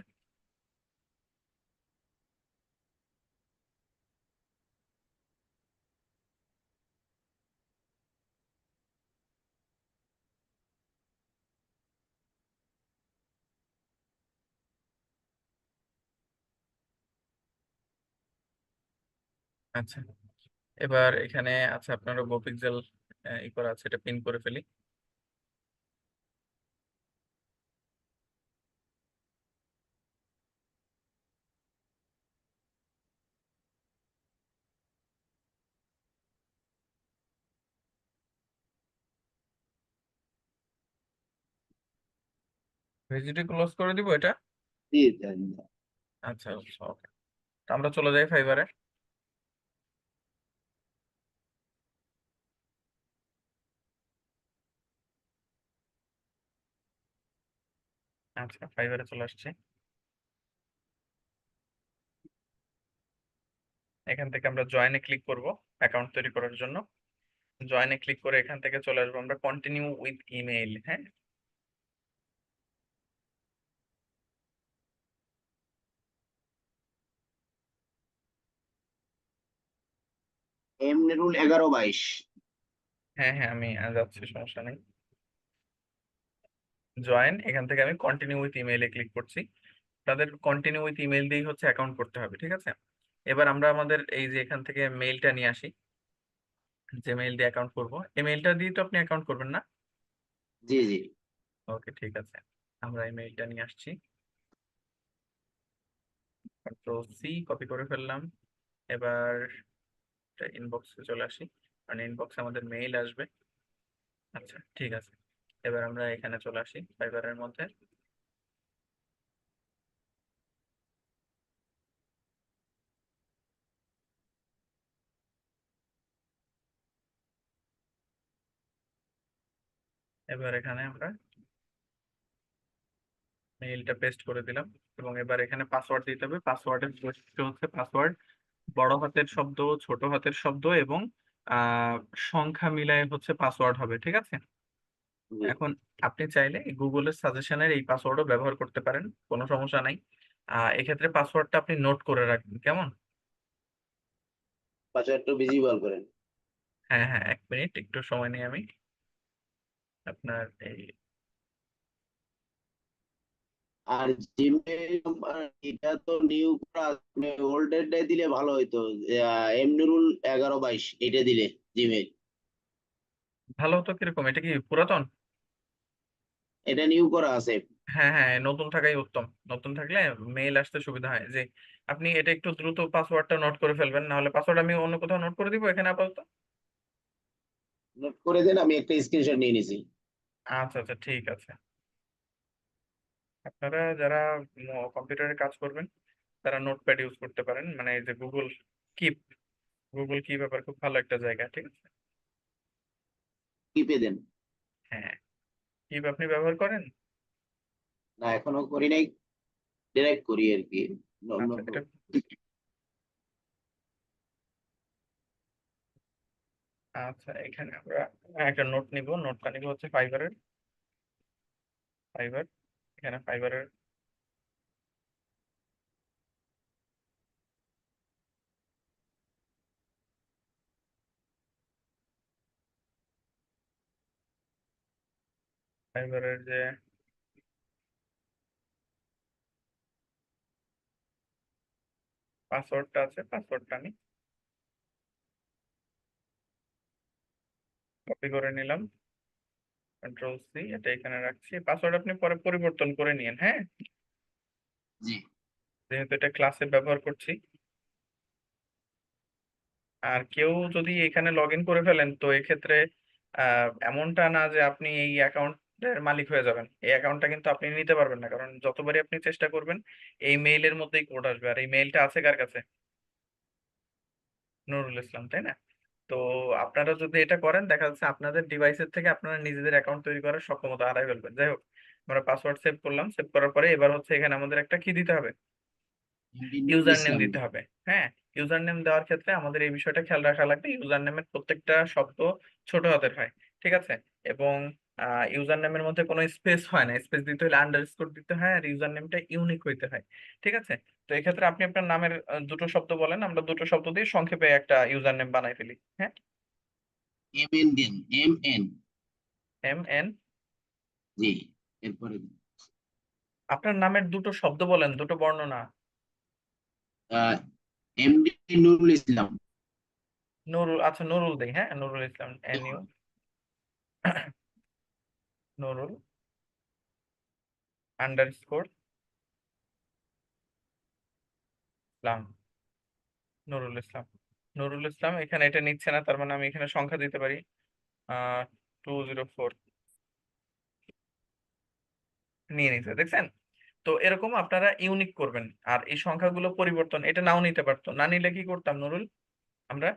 আচ্ছা, এবার এখানে আচ্ছা, আপনারা গো পিক্সেল ই করা আছে, এটা পিন করে ফেলি। ভিজিটি ক্লোজ করে দিব এটা। জি আচ্ছা, ওকে। আমরা চলে যাই ফাইবারে। আচ্ছা, ফাইবারে চলে আসছি। এখান থেকে আমরা জয়েনে ক্লিক করব অ্যাকাউন্ট তৈরি করার জন্য। জয়েনে ক্লিক করে এখান থেকে চলে আসবো আমরা কন্টিনিউ উইথ ইমেইল। হ্যাঁ, এম নেরুল 1122। হ্যাঁ হ্যাঁ, আমি যাচ্ছি, সমস্যা নেই। জয়েন, এখান থেকে আমি কন্টিনিউ উইথ ইমেইলে ক্লিক করছি। তাদের কন্টিনিউ উইথ ইমেইল দিয়েই হচ্ছে অ্যাকাউন্ট করতে হবে, ঠিক আছে? এবার আমরা আমাদের এই যে এখান থেকে মেইলটা নিয়ে আসি, যে মেইল দিয়ে অ্যাকাউন্ট করবো, এই মেইলটা দিয়ে তো আপনি অ্যাকাউন্ট করবেন না? জি জি। ওকে, ঠিক আছে। আমরা এই মেইলটা নিয়ে আসছি, কন্ট্রোল সি কপি করে ফেললাম। এবার ইনবক্সে চলে আসি, কারণ ইনবক্সে আমাদের মেইল আসবে। আচ্ছা, ঠিক আছে। এবার আমরা এখানে চলে আসি ফাইবারের মধ্যে। এবার এখানে আমরা মেইলটা পেস্ট করে দিলাম, এবং এবার এখানে পাসওয়ার্ড দিতে হবে। পাসওয়ার্ডের বৈশিষ্ট্য হচ্ছে পাসওয়ার্ড বড় হাতের শব্দ, ছোট হাতের শব্দ এবং আহ সংখ্যা মিলায় হচ্ছে পাসওয়ার্ড হবে, ঠিক আছে? জি। এখন আপনি চাইলে গুগলের সাজেশনের এই পাসওয়ার্ডও ব্যবহার করতে পারেন, কোনো সমস্যা নাই। এক্ষেত্রে পাসওয়ার্ডটা আপনি নোট করে রাখবেন, কেমন? পাসওয়ার্ডটা ভিজিবল করেন। হ্যাঁ হ্যাঁ, 1 মিনিট, একটু সময় নিই আমি। আপনার এই আর জিমেল এটা তো নিউ করা, ওল্ড এরটাই দিলে ভালো হইতো। এম নুরুল 1122 এটা দিলে জিমেল। ভালো হতো কিরকম? এটা কি পুরাতন? এটা নিউ করা আছে। হ্যাঁ হ্যাঁ, নতুন থাকাই উত্তম। নতুন থাকলে মেইল আসতে সুবিধা হয়। যে আপনি এটা একটু দ্রুত পাসওয়ার্ডটা নোট করে ফেলবেন, না হলে পাসওয়ার্ড আমি অন্য কোথাও নোট করে দিব, এখানে আপাতত। নোট করে দেন, আমি একটা স্ক্রিনশট নিয়ে নিছি। আচ্ছা আচ্ছা, ঠিক আছে। আপনারা যারা কম্পিউটারে কাজ করবেন তারা নোটপ্যাড ইউজ করতে পারেন, মানে এই যে কিপ গুগল কি ব্যাপার, খুব ভালো একটা জায়গা, ঠিক আছে। টিপে দেন। হ্যাঁ, কিপ আপনি ব্যবহার করেন? না, এখনো করি নাই, ডিরেক্ট করি আর কি। আচ্ছা, এটা আচ্ছা, এখানে আমরা একটা নোট নিব। নোটটা নিব হচ্ছে ফাইবার। এখানে ফাইবারের যে পাসওয়ার্ডটা আছে, পাসওয়ার্ডটা আমি কপি করে নিলাম, কন্ট্রোল C, এটা এখানে রাখছি। পাসওয়ার্ড আপনি পরে পরিবর্তন করে নিন, হ্যাঁ, জি। যেহেতু এটা ক্লাসে ব্যবহার করছি। আর কেউ যদি এখানে লগ ইন করে ফেলেন, তো এক্ষেত্রে এমনটা না যে আপনি এই অ্যাকাউন্টের মালিক হয়ে যাবেন। এই অ্যাকাউন্টটা কিন্তু আপনি নিতে পারবেন না, কারণ যতবারই আপনি চেষ্টা করবেন এই মেইলের মধ্যেই কোড আসবে। আর এই মেইলটা আছে কার কাছে? নুরুল ইসলাম, তাই না? তো আপনারা যদি এটা করেন, দেখা যাচ্ছে আপনাদের ডিভাইসের থেকে আপনারা নিজেদের অ্যাকাউন্ট তৈরি করার সক্ষমতা হারাই ফেলবেন। যাই হোক, আমরা পাসওয়ার্ড সেভ করলাম। সেভ করার পরে এবার হচ্ছে এখানে আমাদের একটা কি দিতে হবে? এমডি নুরুল ইউজার নেম ইসলাম। দিতে হবে। হ্যাঁ, ইউজার নেম দেওয়ার ক্ষেত্রে আমাদের এই বিষয়টা খেয়াল রাখা লাগবে। ইউজার নেমের প্রত্যেকটা শব্দ ছোট হাতের হয়, ঠিক আছে। এবং ইউজার নেমের মধ্যে কোনো স্পেস হয় না, স্পেস দিতে হলে আন্ডারস্কোর দিতে হয়, আর ইউজার নেমটা ইউনিক হইতে হয়, ঠিক আছে। তো এক্ষেত্রে আপনি আপনার নামের দুটো শব্দ বলেন, আমরা দুটো শব্দ দিয়ে সংক্ষেপে একটা ইউজার নেম বানাই ফেলি। হ্যাঁ, MN দেন, MN। MN। জি, এরপরে আপনার নামের দুটো শব্দ বলেন, দুটো বর্ণ না। এমডি নুরুল ইসলাম। নুরুল, আচ্ছা নুরুল দেই, হ্যাঁ, নুরুল ইসলাম, NU, নুরুল আন্ডারস্কোর ইসলাম, নুরুল ইসলাম। নুরুল ইসলাম এখানে এটা নিচ্ছে না, তার মানে আমি এখানে সংখ্যা দিতে পারি 204, নিয়ে নিছে, দেখছেন? তো এরকম আপনারা ইউনিক করবেন। আর এই সংখ্যাগুলো পরিবর্তন, এটা নাও নিতে পারতো, না নিলে কি করতাম নুরুল? আমরা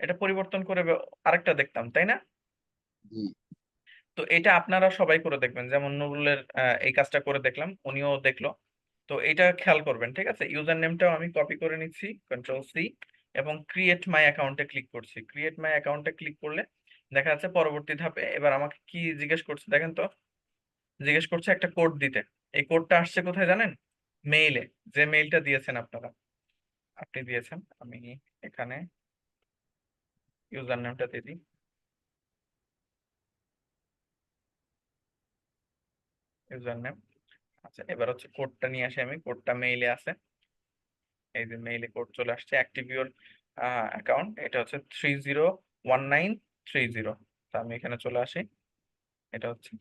এটা পরিবর্তন করে আরেকটা দেখতাম, তাই না? জি। তো এটা আপনারা সবাই করে দেখবেন, যেমন নুরুলের এই কাজটা করে দেখলাম, উনিও দেখলো। তো এটা খেয়াল করবেন, ঠিক আছে। ইউজার নেমটাও আমি কপি করে নিচ্ছি, কন্ট্রোল C, এবং ক্রিয়েট মাই অ্যাকাউন্টে ক্লিক করছি। ক্রিয়েট মাই অ্যাকাউন্টে ক্লিক করলে দেখা যাচ্ছে পরবর্তী ধাপে এবার আমাকে কি জিজ্ঞেস করছে দেখেন তো। জিজ্ঞেস করছে একটা কোড দিতে। এই কোডটা আসছে কোথায় জানেন? মেইলে, যে মেইলটা দিয়েছেন আপনারা, আপনি দিয়েছেন। আমি এখানে ইউজার নেমটা দিয়ে দিই, ইউজার নেম। আচ্ছা, এবার হচ্ছে কোডটা নিয়ে আসি। আমি কোডটা মেইলে আছে, এই যে মেইলে কোড চলে আসছে। অ্যাক্টিভ ইউর অ্যাকাউন্ট, এটা হচ্ছে 301930। তো আমি এখানে চলে আসি, এটা হচ্ছে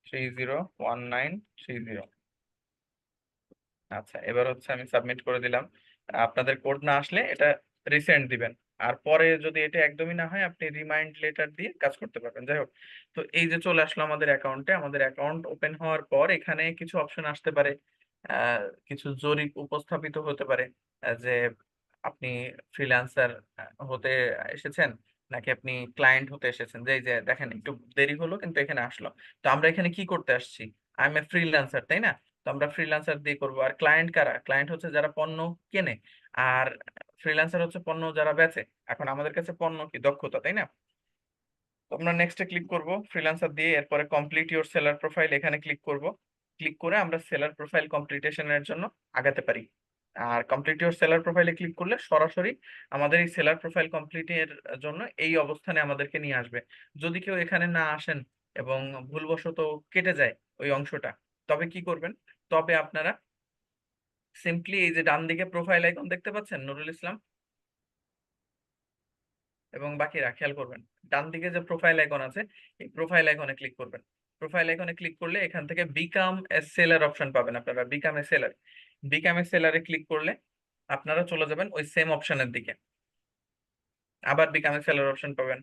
301930। আচ্ছা, এবার হচ্ছে আমি সাবমিট করে দিলাম। আপনাদের কোড না আসলে এটা রিসেন্ড দিবেন। আর পরে যদি এটা একদমই না হয়, আপনি রিমাইন্ড লেটার দিয়ে কাজ করতে পারবেন। যাই হোক, তো এই যে চলে আসলো আমাদের অ্যাকাউন্টে। আমাদের অ্যাকাউন্ট ওপেন হওয়ার পর এখানে কিছু অপশন আসতে পারে, কিছু জরিপ উপস্থাপিত হতে পারে, যে আপনি ফ্রিল্যান্সার হতে এসেছেন নাকি আপনি ক্লায়েন্ট হতে এসেছেন। যে এই যে দেখেন, একটু দেরি হলো কিন্তু এখানে আসলো। তো আমরা এখানে কি করতে আসছি? আই এম এ ফ্রিল্যান্সার, তাই না? তো আমরা ফ্রিল্যান্সার দিয়ে করবো। আর ক্লায়েন্ট কারা? ক্লায়েন্ট হচ্ছে যারা পণ্য কেনে, আর ফ্রিল্যান্সার হচ্ছে পণ্য যারা বেচে। এখন আমাদের কাছে পণ্য কি? দক্ষতা, তাই না? তো আমরা নেক্সটে ক্লিক করব ফ্রিল্যান্সার দিয়ে, এরপরে কমপ্লিট ইওর সেলার প্রোফাইল এখানে ক্লিক করব। ক্লিক করে আমরা সেলার প্রোফাইল কমপ্লিটেশনের জন্য আগাতে পারি। আর কমপ্লিট ইওর সেলার প্রোফাইলে ক্লিক করলে সরাসরি আমাদের এই সেলার প্রোফাইল কমপ্লিটের জন্য এই অবস্থানে আমাদেরকে নিয়ে আসবে। যদি কেউ এখানে না আসেন এবং ভুলবশত কেটে যায় ওই অংশটা, তবে কি করবেন? তবে আপনারা সিম্পলি এই যে ডান দিকে প্রোফাইল আইকন দেখতে পাচ্ছেন নুরুল ইসলাম এবং বাকিরা, খেয়াল করবেন ডান দিকে যে প্রোফাইল আইকন আছে, এই প্রোফাইল আইকনে ক্লিক করবেন। প্রোফাইল আইকনে ক্লিক করলে এখান থেকে বিকাম এ সেলার অপশন পাবেন আপনারা। Become a seller, become a সেলারে ক্লিক করলে আপনারা চলে যাবেন ওই সেম অপশনের দিকে। আবার বিকাম এ সেলার অপশন পাবেন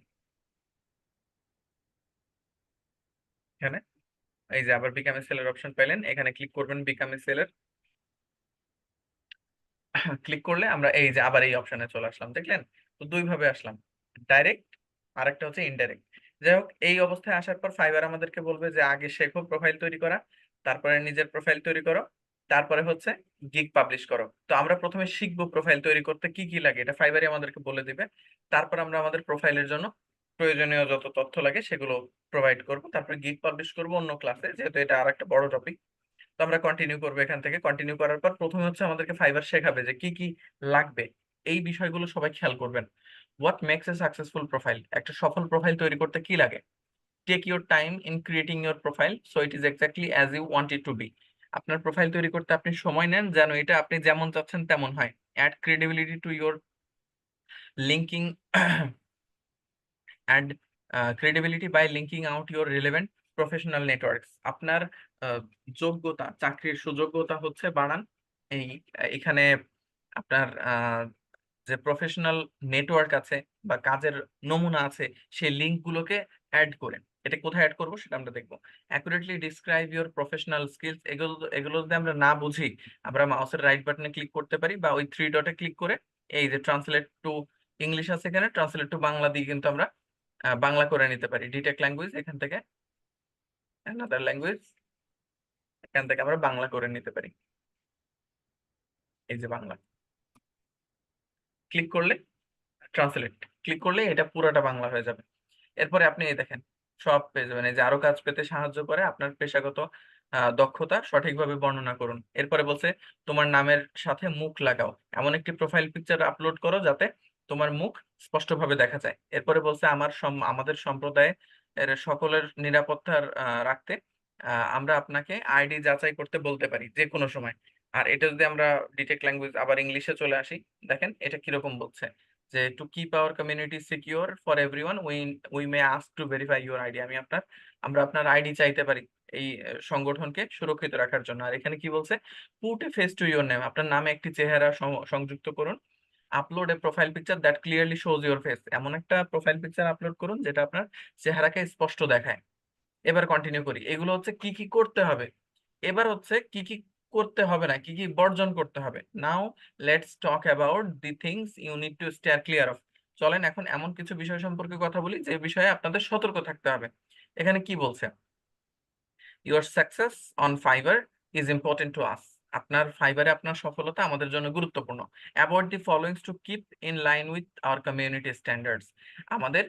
এখানে। এই যে আবার বিকাম এ সেলার অপশন পাইলেন, এখানে ক্লিক করবেন বিকাম এ সেলার। ক্লিক করলে আমরা এই যে আবার এই অপশনে চলে আসলাম, দেখলেন? তো দুই ভাবে আসলাম, ডাইরেক্ট আর একটা হচ্ছে ইনডাইরেক্ট। যাই হোক, এই অবস্থায় আসার পর ফাইবার আমাদেরকে বলবে যে আগে শেখো প্রোফাইল তৈরি করা, তারপরে নিজের প্রোফাইল তৈরি করো, তারপরে হচ্ছে গিগ পাবলিশ করো। তো আমরা প্রথমে শিখবো প্রোফাইল তৈরি করতে কি কি লাগে, এটা ফাইবারই আমাদেরকে বলে দিবে। তারপর আমরা আমাদের প্রোফাইলের জন্য প্রয়োজনীয় যত তথ্য লাগে সেগুলো প্রোভাইড করব, তারপরে গিগ পাবলিশ করব অন্য ক্লাসে, যেহেতু এটা আর একটা বড় টপিক। তো আমরা কন্টিনিউ করবো এখান থেকে। কন্টিনিউ করার পর প্রথমে হচ্ছে আমাদেরকে ফাইবার শেখাবে যে কি কি লাগবে। এই বিষয়গুলো সবাই খেয়াল করবেন। What makes a successful profile, একটা সফল প্রোফাইল তৈরি করতে কি লাগে। Take your time in creating your profile so it is exactly as you want it to be. আপনার প্রোফাইল তৈরি করতে আপনি সময় নেন যেন এটা আপনি যেমন চাচ্ছেন তেমন হয়। Add credibility to your linking and credibility by linking out your relevant professional networks. আপনার যোগ্যতা, চাকরির সুযোগ্যতা হচ্ছে বাড়ান এই এখানে আপনার যে প্রফেশনাল নেটওয়ার্ক আছে বা কাজের নমুনা আছে সেই লিঙ্ক গুলোকে অ্যাড করেন। এটা কোথায় অ্যাড করবো সেটা আমরা দেখবো। Accurately describe your professional skills, এগুলো যদি আমরা না বুঝি আমরা মাউসের রাইট বাটনে ক্লিক করতে পারি বা ওই থ্রি ডটে ক্লিক করে এই যে ট্রান্সলেট টু ইংলিশ আছে এখানে, ট্রান্সলেট টু বাংলা দিয়ে কিন্তু আমরা বাংলা করে নিতে পারি। ডিটেক্ট ল্যাঙ্গুয়েজ এখান থেকে, অ্যানাদার ল্যাঙ্গুয়েজ এখান থেকে আমরা বাংলা করে নিতে পারি। এই যে বাংলা ক্লিক করলে ট্রান্সলেট ক্লিক করলে এটা পুরোটা বাংলা হয়ে যাবে। এরপরে আপনি এই দেখেন সব পেয়ে যাবেন। এই যে আরো কাজ পেতে সাহায্য করে, আপনার পেশাগত দক্ষতা সঠিকভাবে বর্ণনা করুন। এরপরে বলছে তোমার নামের সাথে মুখ লাগাও, এমন একটি প্রোফাইল পিকচার আপলোড করো যাতে তোমার মুখ স্পষ্টভাবে দেখা যায়। এরপরে বলছে আমাদের সম্প্রদায়ে এর সকলের নিরাপত্তা রাখতে আমরা আপনাকে আইডি যাচাই করতে বলতে পারি যে কোনো সময়। আর এটা যদি আমরা ডিটেক্ট ল্যাঙ্গুয়েজ আবার ইংলিশে চলে আসি, দেখেন এটা কিরকম বলছে যে to keep our community secure for everyone we may ask to verify your ID. আমরা আপনার আইডি চাইতে পারি এই সংগঠনকে সুরক্ষিত রাখার জন্য। আর এখানে কি বলছে, put a face to your name, আপনার নামে একটি চেহারা সংযুক্ত করুন। Upload A profile picture that clearly shows your face, এমন একটা প্রোফাইল পিকচার আপলোড করুন যেটা আপনার চেহারাকে স্পষ্ট দেখায়। এবার কন্টিনিউ করি, এগুলো হচ্ছে কি কি করতে হবে। এবার হচ্ছে কি কি করতে হবে না, কি কি বর্জন করতে হবে। Now let's talk about the things you need to steer clear of. চলেন এখন এমন কিছু বিষয় সম্পর্কে কথা বলি যে বিষয়ে আপনাদের সতর্ক থাকতে হবে। এখানে কি বলছে, your success on Fiverr is important to us, আপনার ফাইবারে আপনার সফলতা আমাদের জন্য গুরুত্বপূর্ণ। About the followings to keep in line with our community standards, আমাদের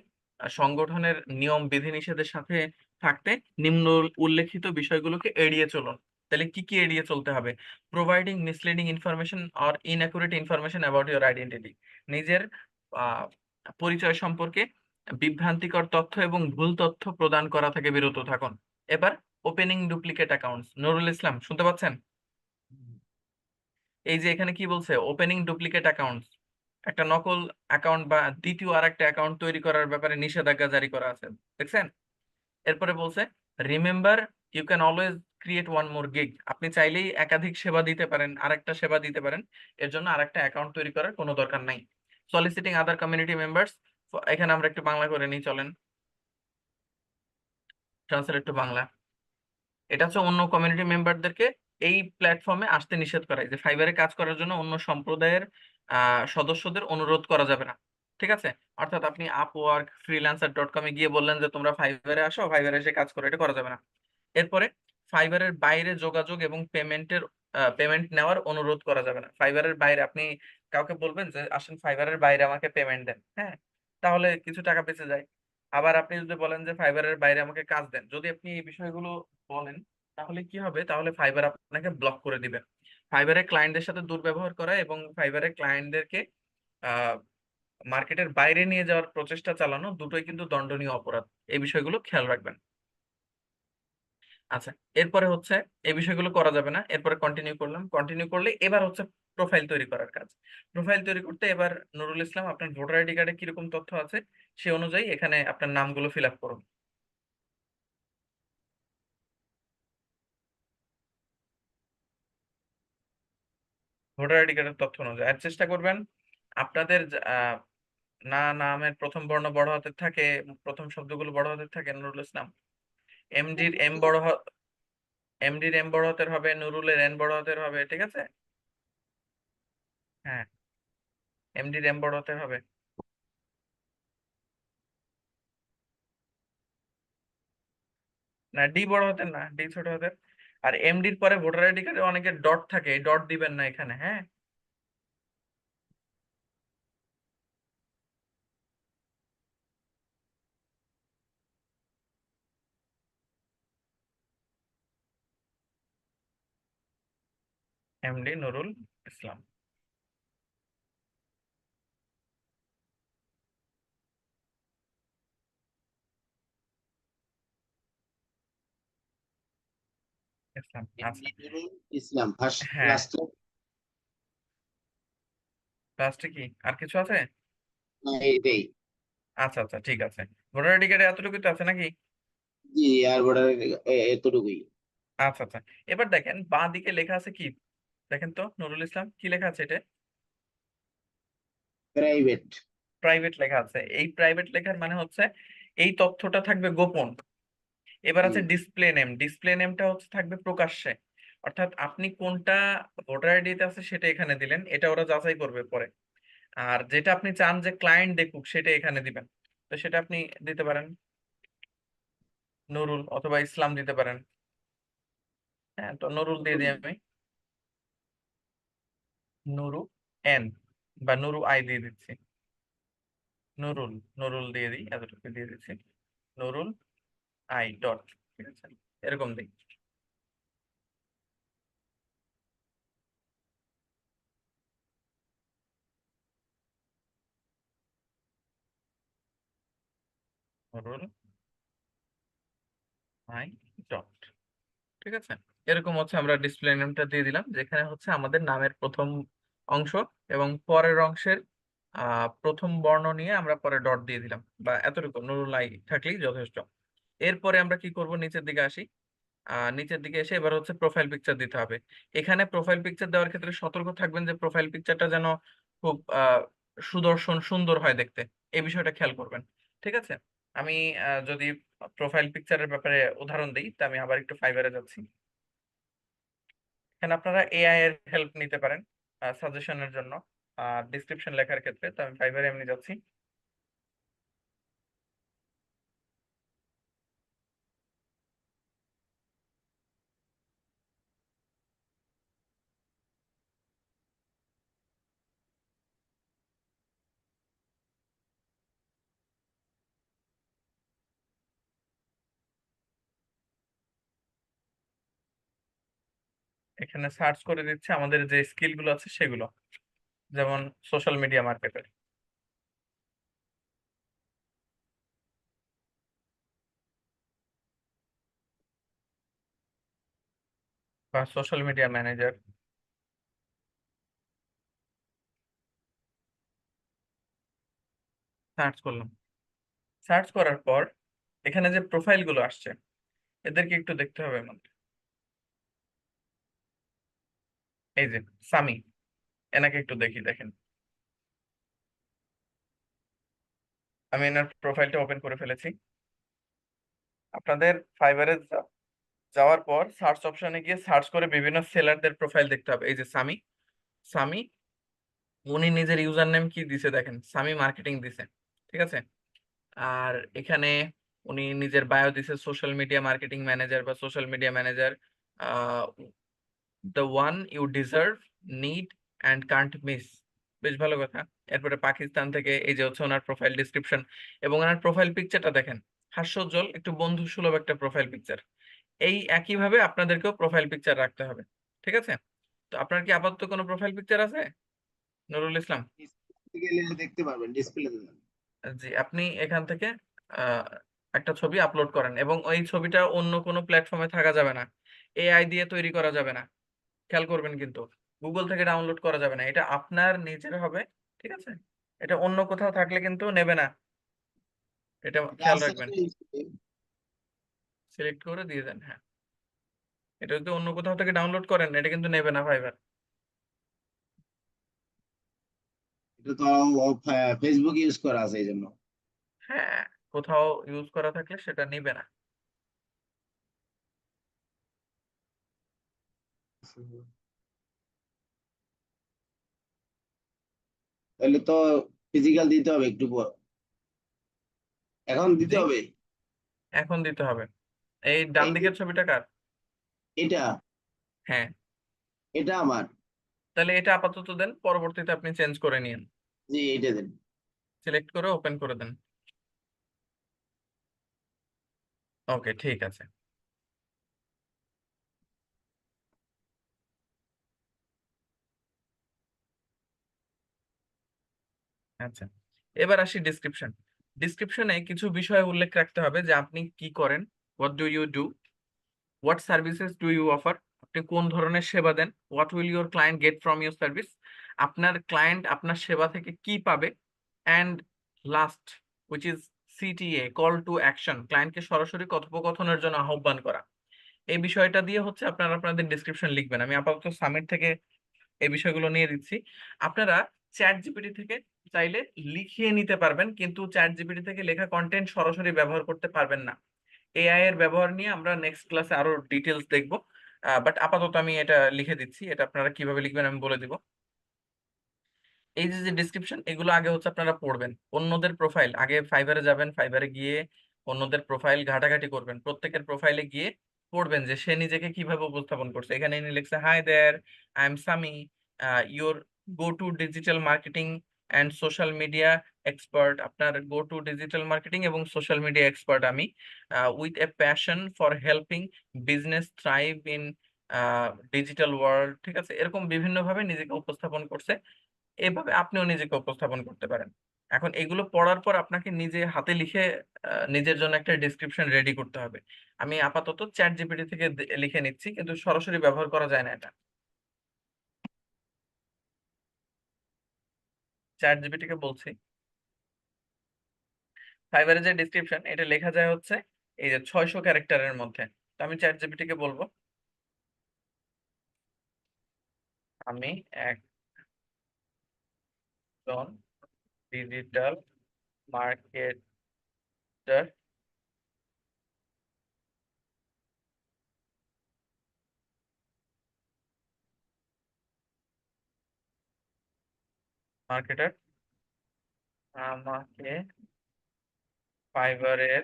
সংগঠনের নিয়ম বিধিনিষেধের সাথে থাকতে নিম্ন উল্লেখিত বিষয়গুলোকে এড়িয়ে চলুন। তাহলে কি কি এড়িয়ে চলতে হবে, providing misleading information or inaccurate information about your identity, নিজের পরিচয় সম্পর্কে বিভ্রান্তিকর তথ্য এবং ভুল তথ্য প্রদান করা থেকে বিরত থাকুন। এবার opening duplicate accounts, Nurul Islam শুনতে পাচ্ছেন? এই যে এখানে কি বলছে, ওপেনিং ডুপ্লিকেট অ্যাকাউন্টস, একটা নকল অ্যাকাউন্ট বা দ্বিতীয় আরেকটা অ্যাকাউন্ট তৈরি করার ব্যাপারে নিষেধাজ্ঞা জারি করা আছে, দেখছেন? এরপরে বলছে remember you can always create one more gig, আপনি চাইলেই একাধিক সেবা দিতে পারেন, আরেকটা সেবা দিতে পারেন, এর জন্য আরেকটা অ্যাকাউন্ট তৈরি করার কোনো দরকার নাই। সলিসিটিং আদার কমিউনিটি মেম্বার্স, এখানে আমরা একটু বাংলা করে নিই, চলেন ট্রান্সলেট টু বাংলা। এটা হচ্ছে অন্য কমিউনিটি মেম্বারদেরকে এই প্ল্যাটফর্মে আসতে নিষেধ করা, যে ফাইবারে কাজ করার জন্য অন্য সম্প্রদায়ের সদস্যদের অনুরোধ করা যাবে না, ঠিক আছে? অর্থাৎ আপনি আপওয়ার্ক ফ্রিল্যান্সার.com-এ গিয়ে বললেন যে তোমরা ফাইবারে আসো, ফাইবারে এসে কাজ করো, এটা করা যাবে না। এরপরে ফাইবারের বাইরে যোগাযোগ এবং পেমেন্ট নেওয়ার অনুরোধ করা যাবে না। ফাইবারের বাইরে আপনি কাউকে বলবেন যে আসেন ফাইবারের বাইরে আমাকে পেমেন্ট দেন, হ্যাঁ, তাহলে কিছু টাকা বেঁচে যায়। আবার আপনি যদি বলেন যে ফাইবারের বাইরে আমাকে কাজ দেন, যদি আপনি এই বিষয়গুলো বলেন তাহলে কি হবে, তাহলে ফাইবার আপনাকে ব্লক করে দিবে। ফাইবারের ক্লায়েন্টদের সাথে দুর্ব্যবহার করা এবং ফাইবারের ক্লায়েন্টদেরকে আহ মার্কেটের বাইরে নিয়ে যাওয়ার প্রচেষ্টা চালানো দুটোই কিন্তু দণ্ডনীয় অপরাধ, এই বিষয়গুলো খেয়াল রাখবেন। আচ্ছা, এরপরে হচ্ছে এই বিষয়গুলো করা যাবে না। এরপরে কন্টিনিউ করলাম, কন্টিনিউ করলে এবার হচ্ছে প্রোফাইল তৈরি করার কাজ। প্রোফাইল তৈরি করতে এবার নুরুল ইসলাম আপনার ভোটার আইডি কার্ডে কিরকম তথ্য আছে সে অনুযায়ী এখানে আপনার নামগুলো ফিল আপ করুন। ভোটার আইডি কার্ডের তথ্য অনুযায়ী আর চেষ্টা করবেন আপনাদের না নামের প্রথম বর্ণ বড় হাতের থাকে, প্রথম শব্দগুলো বড় হাতের থাকে। নুরুল ইসলাম, এমডির এম বড় হাতের হবে, নুরুলের এন বড় হাতের হবে, ঠিক আছে? হ্যাঁ, এমডির এম বড় হাতের হবে। না, ডি বড় হাতের না, ডি ছোট হাতের। আর এমডির পরে ভোটার আইডি কার্ডে অনেকের ডট থাকে, এই ডট দিবেন না এখানে। হ্যাঁ, এমডি নুরুল ইসলাম। ইসলাম, আচ্ছা। নুরুল ইসলাম ফার্স্ট হ্যাঁ, লাস্টে লাস্টে কি আর কিছু আছে? এইটাই। আচ্ছা আচ্ছা, ঠিক আছে। ভোটার আইডি কার্ডে এতটুকুই তো আছে নাকি? জি আর ভোটার এতটুকুই। আচ্ছা আচ্ছা, এবার দেখেন বাঁ দিকে লেখা আছে কি, দেখেন তো নুরুল ইসলাম কি লেখা আছে? এটা প্রাইভেট। প্রাইভেট লেখা আছে। এই প্রাইভেট লেখার মানে হচ্ছে এই তথ্যটা থাকবে গোপন। এবার আছে ডিসপ্লে নেম। ডিসপ্লে নেমটা হচ্ছে থাকবে প্রকাশ্যে, অর্থাৎ আপনি কোনটা ভোটার আইডিতে আছে সেটা এখানে দিলেন, এটা ওরা যাচাই করবে পরে। আর যেটা আপনি চান যে ক্লায়েন্ট দেখুক সেটা এখানে দিবেন। তো সেটা আপনি দিতে পারেন নুরুল, অথবা ইসলাম দিতে পারেন। হ্যাঁ, তো নুরুল দিয়ে দিই আমি, নুরু এন বা নুরু আই দিয়ে দিচ্ছি। নুরুল, নুরুল দিয়ে দিই, এতটুকু দিয়ে দিচ্ছি, নুরুল আই ডট, ঠিক আছে? এরকম দিই। নুরুল আই ডট, ঠিক আছে? এরকম হচ্ছে আমরা ডিসপ্লে নেমটা দিয়ে দিলাম, যেখানে হচ্ছে আমাদের নামের প্রথম অংশ এবং পরের অংশের প্রথম বর্ণ নিয়ে আমরা পরে ডট দিয়ে দিলাম, বা এতটুকু নুরুল আই থাকলেই যথেষ্ট। এরপরে আমরা কি করব, নিচের দিকে আসি। নিচের দিকে এসে এবার হচ্ছে প্রোফাইল পিকচার দিতে হবে। এখানে প্রোফাইল পিকচার দেওয়ার ক্ষেত্রে সতর্ক থাকবেন যে প্রোফাইল পিকচারটা যেন খুব সুদর্শন সুন্দর হয় দেখতে, এই বিষয়টা খেয়াল করবেন, ঠিক আছে? আমি যদি প্রোফাইল পিকচারের ব্যাপারে উদাহরণ দিই, তা আমি আবার একটু ফাইবারে যাচ্ছি। এখানে আপনারা এআই এর হেল্প নিতে পারেন সাজেশনের জন্য, ডিসক্রিপশন লেখার ক্ষেত্রে। তো আমি ফাইবারে এমনি যাচ্ছি। এখানে সার্চ করে দিচ্ছে আমাদের যে স্কিল গুলো আছে সেগুলো, যেমন সোশ্যাল মিডিয়া মার্কেটার বা সোশ্যাল মিডিয়া ম্যানেজার। সার্চ করলাম। সার্চ করার পর এখানে যে প্রোফাইল গুলো আসছে এদেরকে একটু দেখতে হবে আমাদের। এই যে সামি, এনাকে একটু দেখি, দেখেন আমি এনার প্রোফাইলটা ওপেন করে ফেলেছি। আপনাদের ফাইবারে যাওয়ার পর সার্চ অপশনে গিয়ে সার্চ করে বিভিন্ন সেলারদের প্রোফাইল দেখতে হবে। এই যে সামি, সামি উনি নিজের ইউজার নেম কি দিছে দেখেন, সামি মার্কেটিং দিছে, ঠিক আছে? আর এখানে উনি নিজের বায়ো দিছে সোশ্যাল মিডিয়া মার্কেটিং ম্যানেজার বা social media manager, the one you deserve, need and can't miss. বেশ ভালো কথা। এরপরে পাকিস্তান থেকে এই যে হচ্ছে ওনার প্রোফাইল ডিসক্রিপশন, এবং ওনার প্রোফাইল পিকচারটা দেখেন, হাস্যোজ্জ্বল একটু বন্ধু সুলভ একটা প্রোফাইল পিকচার। এই একইভাবে আপনাদেরকেও প্রোফাইল পিকচার রাখতে হবে, ঠিক আছে? তো আপনার কি আপাতত কোনো প্রোফাইল পিকচার আছে নুরুল ইসলাম? গেলে দেখতে পারবেন ডিসপ্লে। জি, আপনি এখান থেকে আহ, একটা ছবি আপলোড করেন, এবং ওই ছবিটা অন্য কোনো প্ল্যাটফর্মে থাকা যাবে না, এআই দিয়ে তৈরি করা যাবে না। খেয়াল করবেন কিন্তু গুগল থেকে ডাউনলোড করা যাবে না, এটা আপনার নিজের হবে, ঠিক আছে? এটা অন্য কোথাও থাকলে কিন্তু নেবে না, এটা খেয়াল রাখবেন। সিলেক্ট করে দিয়ে দেন, হ্যাঁ। এটা যদি অন্য কোথাও থেকে ডাউনলোড করেন এটা কিন্তু নেবে না ফাইবার। এটা তো ফেসবুক ইউজ করা আছে এই জন্য। হ্যাঁ, কোথাও ইউজ করা থাকলে সেটা নিবে না। তাহলে তো ফিজিক্যাল দিতে হবে একটু পর, এখন দিতে জি, হবে। এখন দিতে হবে। এই ডান এই যে দিকের ছবিটা কার? এটা হ্যাঁ, এটা আমার। তাহলে এটা আপাতত দেন, পরবর্তীতে আপনি চেঞ্জ করে নিন। জি এটা দেন। সিলেক্ট করে ওপেন করে দেন। ওকে, ঠিক আছে। আচ্ছা, এবার আসি ডিসক্রিপশন। ডিসক্রিপশনে কিছু বিষয় উল্লেখ রাখতে হবে যে আপনি কি করেন, what do you do, what services do you offer, আপনি কোন ধরনের সেবা দেন, what will your client get from your service, আপনার ক্লায়েন্ট আপনার সেবা থেকে কি পাবে, and last which is CTA, call to action, ক্লায়েন্টকে সরাসরি কথোপকথনের জন্য আহ্বান করা। এই বিষয়টা দিয়ে হচ্ছে আপনারা আপনাদের ডিসক্রিপশন লিখবেন। আমি আপাতত সামিট থেকে এই বিষয়গুলো নিয়ে দিচ্ছি। আপনারা চ্যাট জিপিটি থেকে চাইলে লিখিয়ে নিতে পারবেন, কিন্তু চ্যাট জিপিটি থেকে লেখা কন্টেন্ট সরাসরি ব্যবহার করতে পারবেন না। এআই এর ব্যবহার নিয়ে আমরা নেক্সট ক্লাসে আরো ডিটেলস দেখবো। বাট আপাতত আমি এটা লিখে দিচ্ছি, এটা আপনারা কিভাবে লিখবেন আমি বলে দিব। এই যে যে ডিসক্রিপশন, এগুলো আগে হচ্ছে আপনারা পড়বেন। অন্যদের প্রোফাইল, আগে ফাইবারে যাবেন, ফাইবারে গিয়ে অন্যদের প্রোফাইল ঘাটাঘাটি করবেন, প্রত্যেকের প্রোফাইলে গিয়ে পড়বেন যে সে নিজেকে কিভাবে উপস্থাপন করছে। এখানে ইনি লিখছে, hi there, I am Sami, your go to digital marketing and social media expert. আপনার গো টু ডিজিটাল মার্কেটিং এবং সোশ্যাল মিডিয়া এক্সপার্ট আমি, with a passion for helping business thrive in digital world. ঠিক আছে, এরকম বিভিন্ন ভাবে নিজেকে উপস্থাপন করছে। এভাবে আপনিও নিজেকে উপস্থাপন করতে পারেন। এখন এগুলো পড়ার পর আপনাকে নিজে হাতে লিখে নিজের জন্য একটা ডিসক্রিপশন রেডি করতে হবে। আমি আপাতত চ্যাট জিপিটি থেকে লিখে নিচ্ছি, কিন্তু সরাসরি ব্যবহার করা যায় না এটা। চ্যাট জিপিটি কে বলছি, ফাইবারের যে ডিসক্রিপশন, এটা লেখা যায় হচ্ছে এই যে 600 ক্যারেক্টারের মধ্যে। তো আমি চ্যাট জিপিটি কে বলবো, আমি একজন ডিজিটাল মার্কেটার, আমাকে ফাইবারের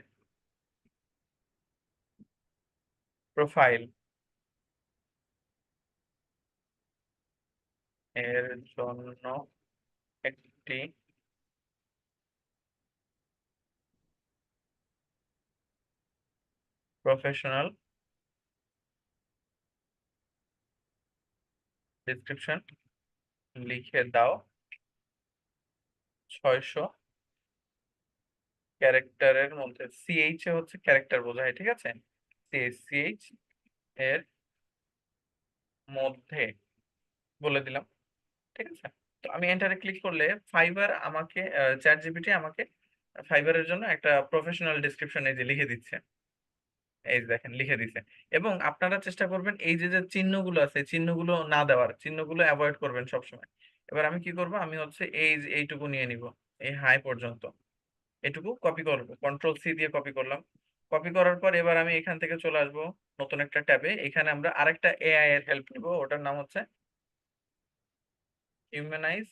প্রোফাইল এর জন্য একটি প্রফেশনাল ডিসক্রিপশন লিখে দাও। 600 ক্যারেক্টারের মধ্যে, সিএইচ এ হচ্ছে ক্যারেক্টার বোঝায়, ঠিক আছে, সিএইচ এর মধ্যে বলে দিলাম। ঠিক আছে, তো আমি এন্টারে ক্লিক করলে ফাইবার আমাকে, চ্যাট জিপিটি আমাকে ফাইবারের জন্য একটা প্রফেশনাল ডেসক্রিপশন এই যে লিখে দিচ্ছে। এই যে দেখেন লিখে দিছে। এবং আপনারা চেষ্টা করবেন এই যে যে চিহ্নগুলো আছে, চিহ্নগুলো না দেওয়ার, চিহ্নগুলো অ্যাভয়েড করবেন সবসময়। এবার আমি কি করব, আমি হচ্ছে এই যে এইটুকু নিয়ে নিব, এই হাই পর্যন্ত এটুকু কপি করব, কন্ট্রোল সি দিয়ে কপি করলাম। কপি করার পর এবার আমি এখান থেকে চলে আসব নতুন একটা ট্যাবে। এখানে আমরা আরেকটা এআই এর হেল্প নিব, ওটার নাম হচ্ছে হিউম্যানাইজ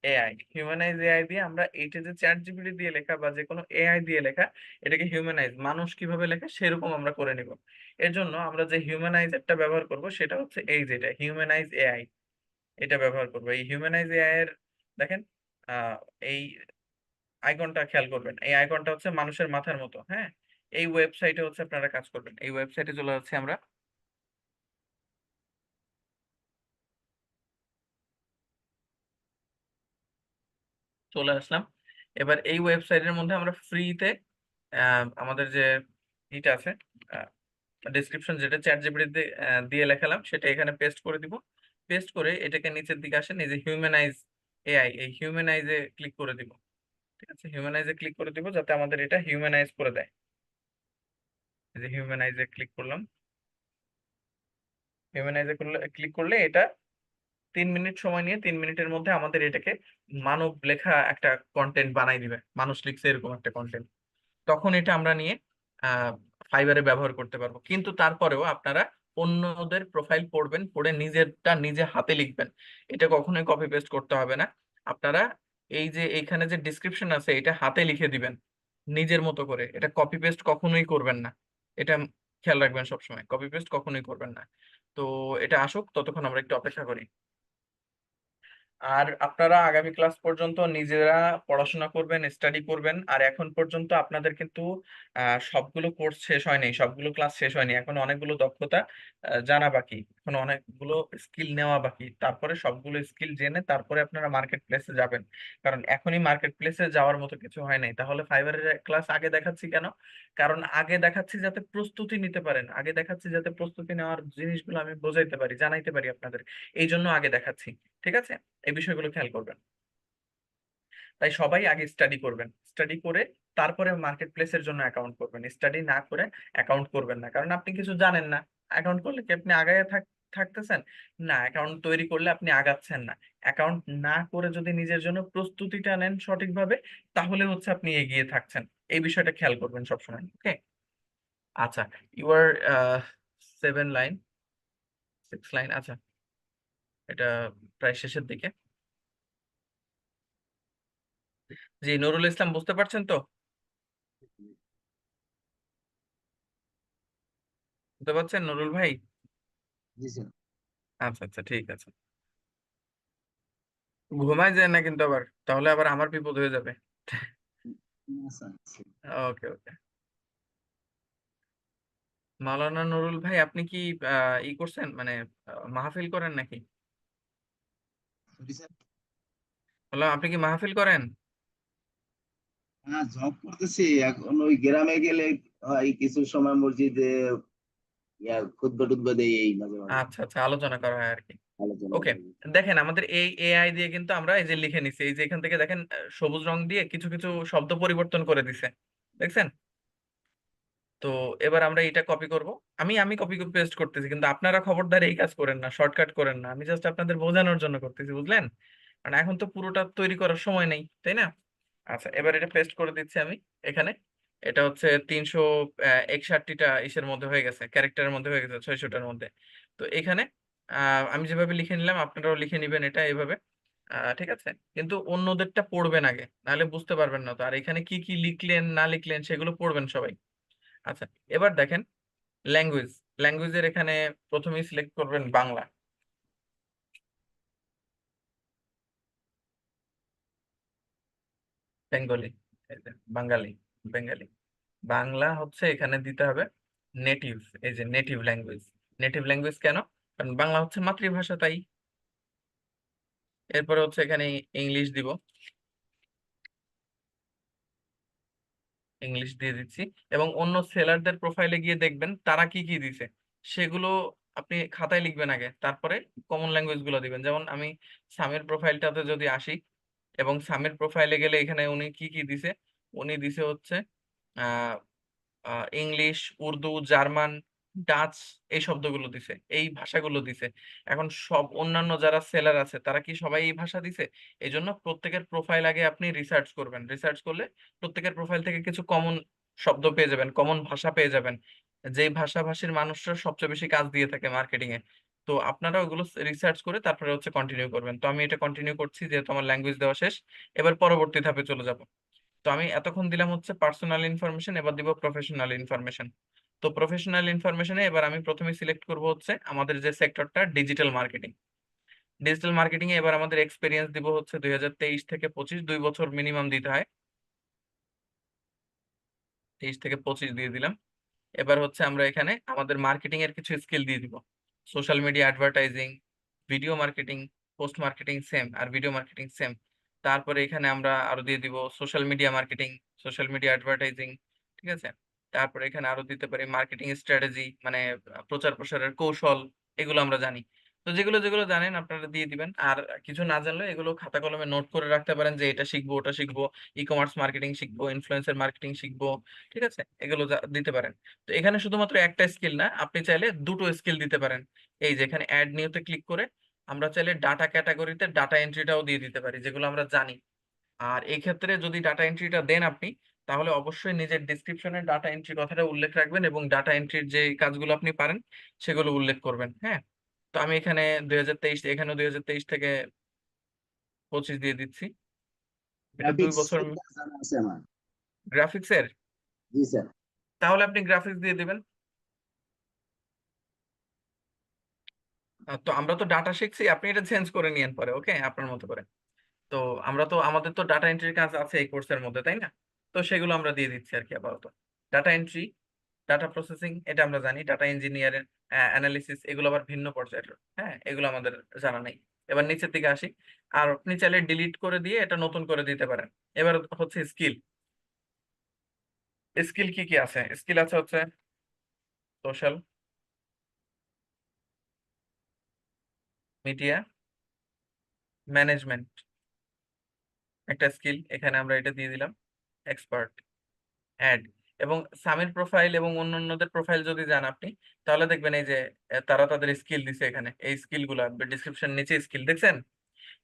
এআই। হিউম্যানাইজ এআই দিয়ে আমরা এইটা যে চ্যাট জিপিটি দিয়ে লেখা বা যে কোনো এআই দিয়ে লেখা, এটাকে হিউম্যানাইজ, মানুষ কিভাবে লেখে সেরকম আমরা করে নিব। এর জন্য আমরা যে হিউম্যানাইজারটা ব্যবহার করব সেটা হচ্ছে এই যেটা হিউম্যানাইজ এআই, এটা ব্যবহার করব। এই হিউম্যানাইজ এআই এর দেখেন এই আইকনটা খেয়াল করবেন, এই আইকনটা হচ্ছে মানুষের মাথার মতো। হ্যাঁ, এই ওয়েবসাইটে হচ্ছে আপনারা কাজ করবেন। এই ওয়েবসাইটে চলে যাচ্ছি আমরা, চলে আসলাম। এবার এই ওয়েবসাইটের মধ্যে আমরা ফ্রিতে আমাদের যে ইটা আছে, ডেসক্রিপশন যেটা চ্যাট জিপিটি দিয়ে লেখালাম সেটা এখানে পেস্ট করে দিব। পেস্ট করে এটাকে নিচের দিকে আসেন, এই যে হিউম্যানাইজ এআই, এই হিউম্যানাইজে ক্লিক করে দিব। ঠিক আছে, হিউম্যানাইজে ক্লিক করে দিব যাতে আমাদের এটা হিউম্যানাইজ করে দেয়। এই যে হিউম্যানাইজে ক্লিক করলাম, হিউম্যানাইজে ক্লিক করলে এটা 3 মিনিট সময় নিয়ে 3 মিনিটের মধ্যে আমাদের এটাকে মানব লেখা একটা কন্টেন্ট বানাই দিবে, মানুষ লিখছে এরকম একটা কন্টেন্ট। তখন এটা আমরা নিয়ে ফাইবারে ব্যবহার করতে পারবো। কিন্তু তারপরেও আপনারা অন্যদের প্রোফাইল পড়বেন, পড়ে নিজেরটা নিজে হাতে লিখবেন। এটা কখনোই কপি পেস্ট করতে হবে না। আপনারা এই যে এইখানে যে ডিসক্রিপশন আছে এটা হাতে লিখে দিবেন নিজের মতো করে। এটা কপি পেস্ট কখনোই করবেন না, এটা খেয়াল রাখবেন সবসময়, কপি পেস্ট কখনোই করবেন না। তো এটা আসুক, ততক্ষণ আমরা একটু অপেক্ষা করি। আর আপনারা আগামী ক্লাস পর্যন্ত নিজেরা পড়াশোনা করবেন, স্টাডি করবেন। আর এখন পর্যন্ত আপনাদের কিন্তু সবগুলো কোর্স শেষ হয়নি, সবগুলো ক্লাস শেষ হয়নি, এখন অনেকগুলো দক্ষতা জানা বাকি, এখন অনেকগুলো স্কিল নেওয়া বাকি। তারপরে সবগুলো স্কিল জেনে তারপরে আপনারা মার্কেট প্লেসে যাবেন, কারণ এখনই মার্কেট প্লেসে যাওয়ার মতো কিছু হয় নাই। তাহলে ফাইবারের ক্লাস আগে দেখাচ্ছি কেন? কারণ আগে দেখাচ্ছি যাতে প্রস্তুতি নিতে পারেন, আগে দেখাচ্ছি যাতে প্রস্তুতি নেওয়ার জিনিসগুলো আমি বোঝাইতে পারি, জানাইতে পারি আপনাদের, এই জন্য আগে দেখাচ্ছি। ঠিক আছে, এই বিষয়গুলো খেয়াল করবেন। তাই সবাই আগে স্টাডি করবেন, স্টাডি করে তারপরে মার্কেট প্লেসের জন্য অ্যাকাউন্ট করবেন। স্টাডি না করে অ্যাকাউন্ট করবেন না, কারণ আপনি কিছু জানেন না। অ্যাকাউন্ট করলে কি আপনি আগায় থাকতেছেন? না, অ্যাকাউন্ট তৈরি করলে আপনি আগাচ্ছেন না। অ্যাকাউন্ট না করে যদি নিজের জন্য প্রস্তুতিটা নেন সঠিকভাবে, তাহলে হচ্ছে আপনি এগিয়ে থাকছেন। এই বিষয়টা খেয়াল করবেন সবসময়। ওকে, আচ্ছা, ইউর 7 লাইন 6 লাইন, আচ্ছা এটা প্রায় শেষের দিকে। জি, নুরুল ইসলাম বুঝতে পারছেন তো? বুঝতে পারছেন নুরুল ভাই? জি স্যার। আচ্ছা আচ্ছা, ঠিক আছে। ঘুমায় যায় না কিন্তু আবার, তাহলে আবার আমার বিপদ হয়ে যাবে। ওকে ওকে। মাওলানা নুরুল ভাই, আপনি কি ই করছেন, মানে মাহফিল করেন নাকি? বললাম আপনি কি মাহফিল করেন? হ্যাঁ, জব করতেছি এখন। ওই গ্রামে গেলে হয় কিছু সময় মসজিদে খুতবা টুতবা দেই, এই মাঝে মাঝে আচ্ছা আচ্ছা, আলোচনা করা হয় আর কি। আলোচনা ওকে, করি। দেখেন আমাদের এই এআই দিয়ে কিন্তু আমরা এই যে লিখে নিছি, এই যে এখান থেকে দেখেন সবুজ রং দিয়ে কিছু কিছু শব্দ পরিবর্তন করে দিছে, দেখছেন? তো এবার আমরা এটা কপি করব। আমি কপি পেস্ট করতেছি, কিন্তু আপনারা খবরদার এই কাজ করেন না, শর্টকাট করেন না। আমি জাস্ট আপনাদের বোঝানোর জন্য করতেছি, বুঝলেন? কারণ এখন তো পুরোটা তৈরি করার সময় নেই, তাই না? আচ্ছা, এবার এটা পেস্ট করে দিচ্ছি আমি এখানে। এটা হচ্ছে 361টা ইসের মধ্যে হয়ে গেছে, ক্যারেক্টারের মধ্যে হয়ে গেছে, 600টার মধ্যে। তো এখানে আমি যেভাবে লিখে নিলাম আপনারাও লিখে নিবেন এটা এইভাবে। ঠিক আছে, কিন্তু অন্যদেরটা পড়বেন আগে, নাহলে বুঝতে পারবেন না তো। আর এখানে কি কি লিখলেন না লিখলেন সেগুলো পড়বেন সবাই। আচ্ছা, এবার দেখেন ল্যাঙ্গুয়েজ, ল্যাঙ্গুয়েজের এখানে প্রথমেই সিলেক্ট করবেন বাংলা, বেঙ্গলি, এই যে বাঙালি, বেঙ্গলি। বাংলা হচ্ছে এখানে দিতে হবে নেটিভ, এই যে নেটিভ ল্যাঙ্গুয়েজ। নেটিভ ল্যাঙ্গুয়েজ কেন? কারণ বাংলা হচ্ছে মাতৃভাষা, তাই। এরপরে হচ্ছে এখানে ইংলিশ দিব, ইংলিশ দিয়ে দিচ্ছি। এবং অন্য সেলারদের প্রোফাইলে গিয়ে দেখবেন তারা কি কি দিছে, সেগুলো আপনি খাতায় লিখবেন আগে, তারপরে কমন ল্যাঙ্গুয়েজ গুলো দিবেন। যেমন আমি সামের প্রোফাইলটাতে যদি আসি, এবং সামের প্রোফাইলে গেলে এখানে উনি কি কি দিছে, উনি দিছে হচ্ছে আহ ইংলিশ, উর্দু, জার্মান, ডাচ, এই শব্দগুলো দিছে, এই ভাষাগুলো দিছে। এখন সব অন্যান্য যারা সেলার আছে তারা কি সবাই এই ভাষা দিছে? এই জন্য প্রত্যেকের প্রোফাইল আগে আপনি রিসার্চ করবেন। রিসার্চ করলে প্রত্যেকের প্রোফাইল থেকে কিছু কমন শব্দ পেয়ে যাবেন, কমন ভাষা পেয়ে যাবেন, যেই ভাষাভাষীর মানুষরা সবচেয়ে বেশি কাজ দিয়ে থাকে মার্কেটিং এ। তো আপনারা ওগুলো রিসার্চ করে তারপরে হচ্ছে কন্টিনিউ করবেন। তো আমি এটা কন্টিনিউ করছি যেহেতু আমার ল্যাঙ্গুয়েজ দেওয়া শেষ। এবার পরবর্তী ধাপে চলে যাব। তো আমি এতক্ষণ দিলাম হচ্ছে পার্সোনাল ইনফরমেশন, এবার দিব প্রফেশনাল ইনফরমেশন। তো প্রফেশনাল ইনফরমেশনে এবার আমি প্রথমে সিলেক্ট করব হচ্ছে আমাদের যে সেক্টরটা ডিজিটাল মার্কেটিং। ডিজিটাল মার্কেটিং এ এবার আমাদের এক্সপিরিয়েন্স দিব হচ্ছে 2023 থেকে 25, 2 বছর মিনিমাম দিতে হয়। 23 থেকে 25 দিয়ে দিলাম। এবার হচ্ছে আমরা এখানে আমাদের মার্কেটিং এর কিছু স্কিল দিয়ে দিব। Social media advertising, video marketing, post marketing same, আর ভিডিও মার্কেটিং সেম। তারপরে এখানে আমরা আরো দিয়ে দিব social media marketing, social media advertising. ঠিক আছে, তারপরে এখানে আরো দিতে পারি মার্কেটিং স্ট্র্যাটেজি, মানে প্রচার প্রসারের কৌশল, এগুলো আমরা জানি। তো যেগুলো যেগুলো জানেন আপনারা দিয়ে দিবেন। আর কিছু না জানলে এগুলো খাতা কলমে নোট করে রাখতে পারেন, যে এটা শিখবো ওটা শিখবো, ই কমার্স মার্কেটিং শিখবো, ইনফ্লুয়েন্সার মার্কেটিং শিখবো। ঠিক আছে, এগুলো দিতে পারেন। তো এখানে শুধুমাত্র একটা স্কিল না, আপনি চাইলে দুটো স্কিল দিতে পারেন। এই যে এখানে অ্যাড নিউতে ক্লিক করে আমরা চাইলে ডাটা ক্যাটাগরিতে ডাটা এন্ট্রিটাও দিয়ে দিতে পারি, যেগুলো আমরা জানি। আর এই ক্ষেত্রে যদি ডাটা এন্ট্রিটা দেন আপনি, তাহলে অবশ্যই নিজের ডিসক্রিপশনে ডাটা এন্ট্রি কথাটা উল্লেখ রাখবেন এবং ডাটা এন্ট্রির যে কাজগুলো আপনি পারেন সেগুলো উল্লেখ করবেন। হ্যাঁ, তো আমি এখানে 2023, এখানে 2023 থেকে 25 দিয়ে দিচ্ছি। এটা 2 গ্রাফিক্স বছর জানা আছে আমার। গ্রাফিক্সের, জি স্যার। তাহলে আপনি গ্রাফিক্স দিয়ে দিবেন। তো আমরা তো ডাটা শিখছি, আপনি এটা চেঞ্জ করে নিয়েন পরে, ওকে, আপনার মতো করে। তো আমাদের তো ডাটা এন্ট্রির কাজ আছে এই কোর্সের মধ্যে, তাই না? তো সেগুলো আমরা দিয়ে দিচ্ছি আর কি আপাতত। ডাটা এন্ট্রি, ডাটা প্রসেসিং এটা আমরা জানি, ডাটা ইঞ্জিনিয়ারের অ্যানালিসিস এগুলো আবার ভিন্ন পর্যায়ের। হ্যাঁ, এগুলো আমাদের জানা নেই। এবার নিচের দিকে আসি। আর আপনি চাইলে ডিলিট করে দিয়ে এটা নতুন করে দিতে পারেন। এবার হচ্ছে স্কিল। স্কিল কি কি আছে? স্কিল আছে হচ্ছে সোশ্যাল মিডিয়া ম্যানেজমেন্ট, একটা স্কিল, এখানে আমরা এটা দিয়ে দিলাম। এক্সপার্ট, অ্যাড, এবং সামির প্রোফাইল এবং অন্যান্যদের প্রোফাইল যদি যান আপনি, তাহলে দেখবেন এই যে তারা তাদের স্কিল দিছে এখানে, এই স্কিল গুলা ডিসক্রিপশন নিচে স্কিল দেখছেন,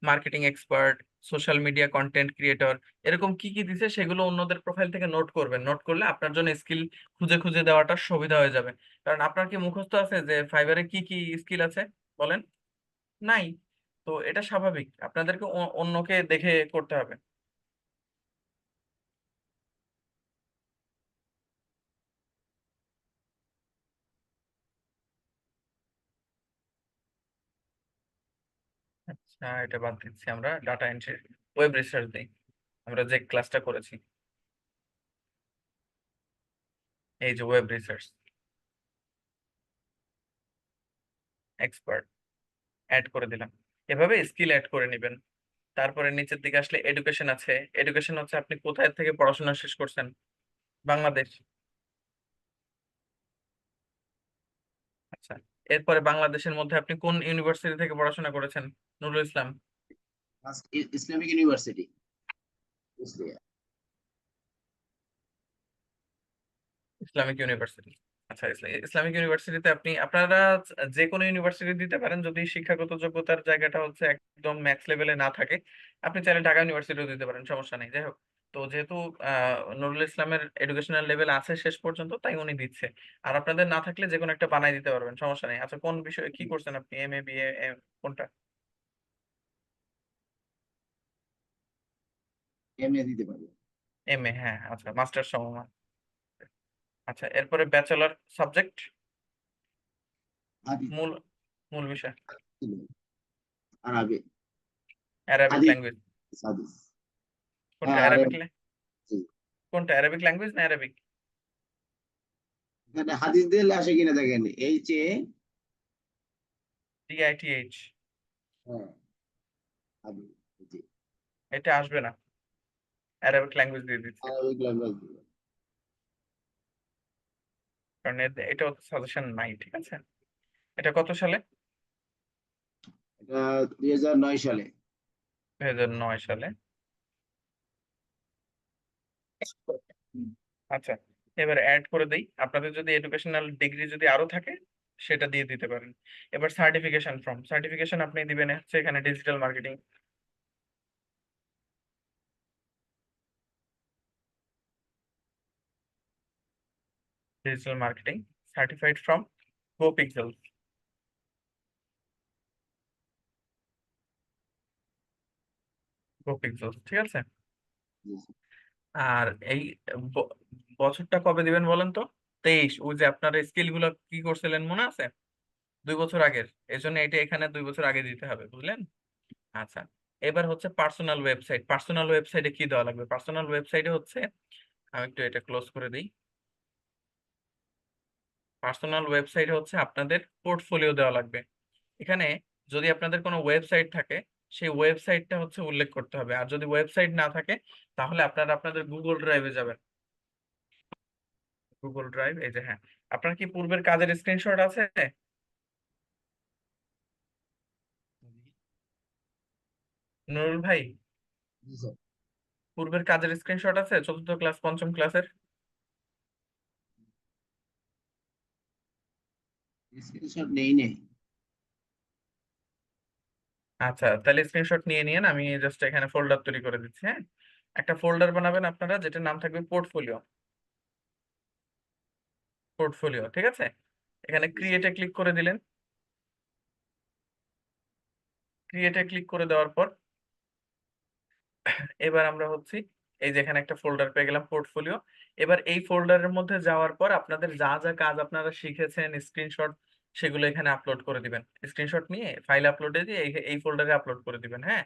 marketing expert, social media content creator, এরকম কি কি দিছে সেগুলো অন্যদের প্রোফাইল থেকে নোট করবেন। নোট করলে আপনার জন্য স্কিল খুঁজে খুঁজে দেওয়াটা সুবিধা হয়ে যাবে। কারণ আপনার কি মুখস্থ আছে যে ফাইবারে কি কি স্কিল আছে? বলেন, নাই। তো এটা স্বাভাবিক, আপনাদেরকে অন্যকে দেখে করতে হবে। আচ্ছা, এটা বাদ দিচ্ছি, আমরা ডাটা এন্ট্রি ওয়েব রিসার্চ দিই, আমরা যে ক্লাসটা করেছি। এই যে ওয়েব রিসার্চ এক্সপার্ট, অ্যাড করে দিলাম। এভাবে স্কিল অ্যাড করে নেবেন। তারপরে নিচের দিকে আসলে এডুকেশন আছে। এডুকেশন হচ্ছে আপনি কোথায় থেকে পড়াশোনা শেষ করছেন। বাংলাদেশ। আচ্ছা, এরপরে বাংলাদেশের মধ্যে আপনি কোন ইউনিভার্সিটি থেকে পড়াশোনা করেছেন? Nurul Islam. Islamic university. Islamic university. আচ্ছা, ইসলামিক ইউনিভার্সিটিতে আপনি আপনারা যে কোনো ইউনিভার্সিটি দিতে পারেন, যদি শিক্ষাগত যোগ্যতার জায়গাটা হচ্ছে একদম ম্যাক্স লেভেলে না থাকে। আপনি চাইলে ঢাকা ইউনিভার্সিটিও দিতে পারেন, সমস্যা নেই। যাই হোক, তো যেহেতু নুরুল ইসলামের এডুকেশনাল লেভেল আছে শেষ পর্যন্ত, তাই উনি দিচ্ছে। আর আপনাদের না থাকলে যে কোনো একটা বানাই দিতে পারবেন, সমস্যা নেই। আচ্ছা, কোন বিষয়ে কি করছেন আপনি? এম এ, বি এ, কোনটা? এমএ দিতে পারি। এম এ, হ্যাঁ, আচ্ছা, মাস্টার্স সমমান। আচ্ছা, এরপরে ব্যাচেলর সাবজেক্ট, হাদিস মূল মূল বিষয় ছিল, আরবি। অ্যারাবিক হাদিস, ল্যাঙ্গুয়েজ। হাদিস। কোনটা হ্যাঁ অ্যারাবিক? জি। কোনটা অ্যারাবিক ল্যাঙ্গুয়েজ না অ্যারাবিক? এখানে হাদিস দিলে আসে কিনা দেখেন, DITH, হ্যাঁ হাদিস, জি। এটা আসবে না, অ্যারাবিক ল্যাঙ্গুয়েজ দিয়ে দিচ্ছি, আরবিক ল্যাঙ্গুয়েজ। কারণ এটা সাজেশন নাই, ঠিক আছে? এটা কত সালে? এটা 2009 সালে। 2009 সালে। আচ্ছা, এবার অ্যাড করে দেই। আপনাদের যদি এডুকেশনাল ডিগ্রি যদি আরো থাকে, সেটা দিয়ে দিতে পারেন। এবার সার্টিফিকেশন ফর্ম, সার্টিফিকেশন আপনি দিবেন হচ্ছে এখানে digital marketing. Digital marketing certified from go pixel. Go pixel, ঠিক আছে। জি। আর এই ব- বছরটা কবে দিবেন বলেন তো? 23। ওই যে আপনার স্কিল গুলো কি করছিলেন মনে আছে? 2 বছর আগের, এই জন্য এটা এখানে 2 বছর আগে দিতে হবে, বুঝলেন? আচ্ছা, এবার হচ্ছে পার্সোনাল ওয়েবসাইট। পার্সোনাল ওয়েবসাইটে কি দেওয়া লাগবে? পার্সোনাল ওয়েবসাইটে হচ্ছে, আমি একটু এটা ক্লোজ করে দিই। পার্সোনাল ওয়েবসাইটে হচ্ছে আপনাদের পোর্টফোলিও দেওয়া লাগবে। এখানে যদি আপনাদের কোনো ওয়েবসাইট থাকে, সেই ওয়েবসাইটটা হচ্ছে উল্লেখ করতে হবে। আর যদি ওয়েবসাইট না থাকে, তাহলে আপনারা আপনাদের গুগল ড্রাইভে যাবেন। গুগল ড্রাইভ, এই যে, হ্যাঁ। আপনার কি পূর্বের কাজের স্ক্রিনশট আছে? নুরুল ভাই, জি স্যার। পূর্বের কাজের স্ক্রিনশট আছে, চতুর্থ ক্লাস, পঞ্চম ক্লাসের? স্ক্রিনশট নেই নেই। আচ্ছা, তাহলে স্ক্রিনশট নিয়ে নিন, আমি জাস্ট এখানে ফোল্ডার তৈরি করে দিচ্ছি। হ্যাঁ, একটা ফোল্ডার বানাবেন আপনারা, যেটার নাম থাকবে পোর্টফোলিও। পোর্টফোলিও, ঠিক আছে। এখানে ক্রিয়েটে ক্লিক করে দিলেন। ক্রিয়েটে ক্লিক করে দেওয়ার পর এবার আমরা হচ্ছি এই যে এখানে একটা ফোল্ডার পেয়ে গেলাম, পোর্টফোলিও। এবার এই ফোল্ডারের মধ্যে যাওয়ার পর আপনাদের যা যা কাজ আপনারা শিখেছেন স্ক্রিনশট, সেগুলো এখানে আপলোড করে দিবেন। স্ক্রিনশট নিয়ে ফাইল আপলোডে দিয়ে এই ফোল্ডারে আপলোড করে দিবেন। হ্যাঁ,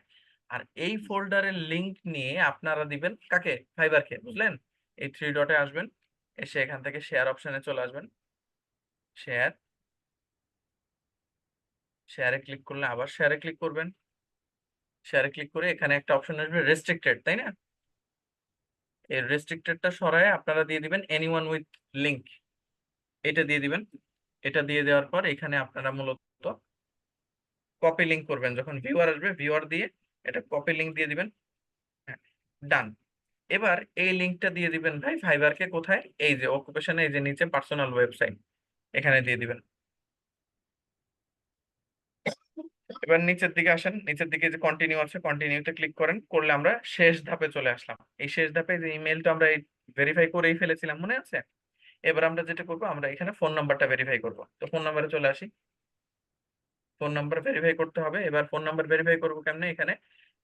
আর এই ফোল্ডারের লিংক নিয়ে আপনারা দিবেন কাকে? ফাইবারকে, বুঝলেন? এই থ্রি ডটে আসবেন, এসে এখান থেকে শেয়ার অপশনে চলে আসবেন। শেয়ার, শেয়ারে ক্লিক করলে আবার শেয়ারে ক্লিক করবেন। শেয়ারে ক্লিক করে এখানে একটা অপশন আসবে রেস্ট্রিক্টেড, তাই না? এই রেস্ট্রিক্টেডটা সরায় আপনারা দিয়ে দিবেন এনিওয়ান উইথ লিংক, এটা দিয়ে দিবেন। এটা দিয়ে দেওয়ার পর এখানে আপনারা মূলত কপি লিংক করবেন। যখন ভিউয়ার আসবে, ভিউয়ার দিয়ে এটা কপি লিংক দিয়ে দিবেন। হ্যাঁ, ডান। এবার এই লিংকটা দিয়ে দিবেন ভাই ফাইবারকে। কোথায়? এই যে অকুপেশনে, এই যে নিচে পার্সোনাল ওয়েবসাইট, এখানে দিয়ে দিবেন। এবার নিচের দিকে আসেন, নিচের দিকে যে কন্টিনিউ আছে, কন্টিনিউতে ক্লিক করেন। করলে আমরা শেষ ধাপে চলে আসলাম। এই শেষ ধাপে যে ইমেলটা আমরা ভেরিফাই করেই ফেলেছিলাম, মনে আছে? এবার আমরা যেটা করবো, আমরা এখানে ফোন নাম্বারটা ভেরিফাই করব। তো ফোন নাম্বারে চলে আসি। ফোন নাম্বার ভেরিফাই করতে হবে। এবার ফোন নাম্বার ভেরিফাই করবো কেমনে? এখানে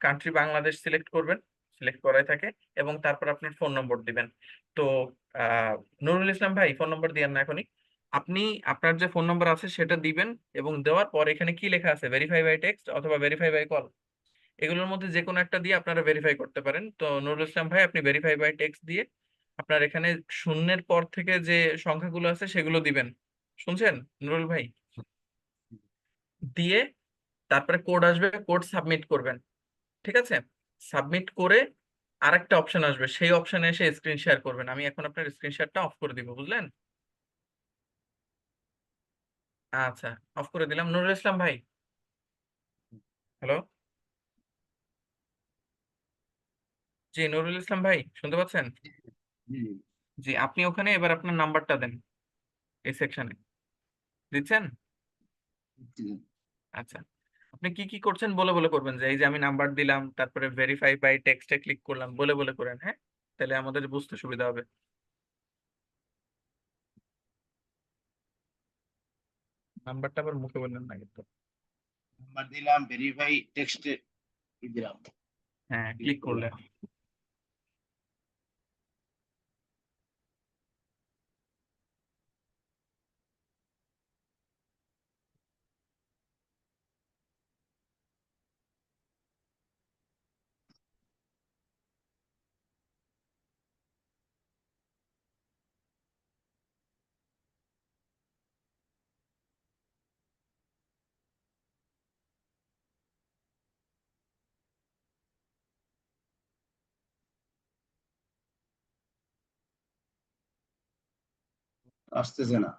কান্ট্রি বাংলাদেশ সিলেক্ট করবেন, সিলেক্ট করাই থাকে, এবং তারপর আপনার ফোন নম্বর দিবেন। তো আহ নুরুল ইসলাম ভাই, ফোন নম্বর দিয়েন না এখনই। আপনি আপনার যে ফোন নম্বর আছে সেটা দিবেন, এবং দেওয়ার পর এখানে কি লেখা আছে? ভেরিফাই বাই টেক্সট অথবা ভেরিফাই বাই কল, এগুলোর মধ্যে যে কোনো একটা দিয়ে আপনারা ভেরিফাই করতে পারেন। তো নুরুল ইসলাম ভাই, আপনি ভেরিফাই বাই টেক্সট দিয়ে আপনার এখানে শূন্যের পর থেকে যে সংখ্যাগুলো আছে সেগুলো দিবেন। শুনছেন নুরুল ভাই? দিয়ে তারপরে কোড আসবে, কোড সাবমিট করবেন। ঠিক আছে, সাবমিট করে আরেকটা অপশন আসবে, সেই অপশনে এসে স্ক্রিন শেয়ার করবেন। আমি এখন আপনার স্ক্রিন শেয়ারটা অফ করে দিব, বুঝলেন? আচ্ছা, অফ করে দিলাম। নুরুল ইসলাম ভাই, হ্যালো। জি নুরুল ইসলাম ভাই, শুনতে পাচ্ছেন? হুম, জি, আপনি ওখানে এবার আপনার নাম্বারটা দেন এই সেকশনে। দিচ্ছেন? ঠিক আছে। আচ্ছা, আপনি কি কি করছেন বলে বলে করবেন, যে এই যে আমি নাম্বার দিলাম, তারপরে ভেরিফাই বাই টেক্সটে ক্লিক করলাম, বলে বলে করেন। হ্যাঁ, তাহলে আমাদের বুঝতে সুবিধা হবে। নাম্বারটা আবার মুখে বললেন না কিন্তু। নাম্বার দিলাম, ভেরিফাই টেক্সটে দিলাম। হ্যাঁ, ক্লিক করলে আসতেছে না।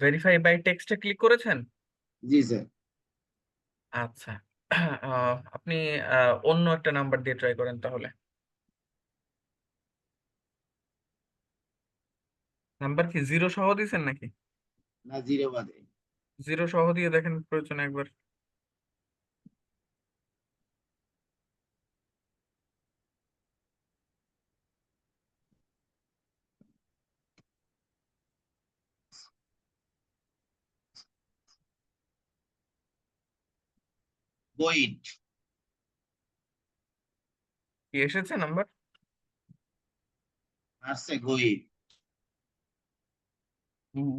ভেরিফাই বাই টেক্সটে ক্লিক করেছেন? জি স্যার। আচ্ছা, আপনি অন্য একটা নাম্বার দিয়ে ট্রাই করেন তাহলে। নাম্বার কি জিরো সহ দিয়েছেন নাকি? না, জিরো বাদে। জিরো সহ দিয়ে দেখেন প্রয়োজনে একবার। বইট কি এসেছে নাম্বার? আসছে, গইট।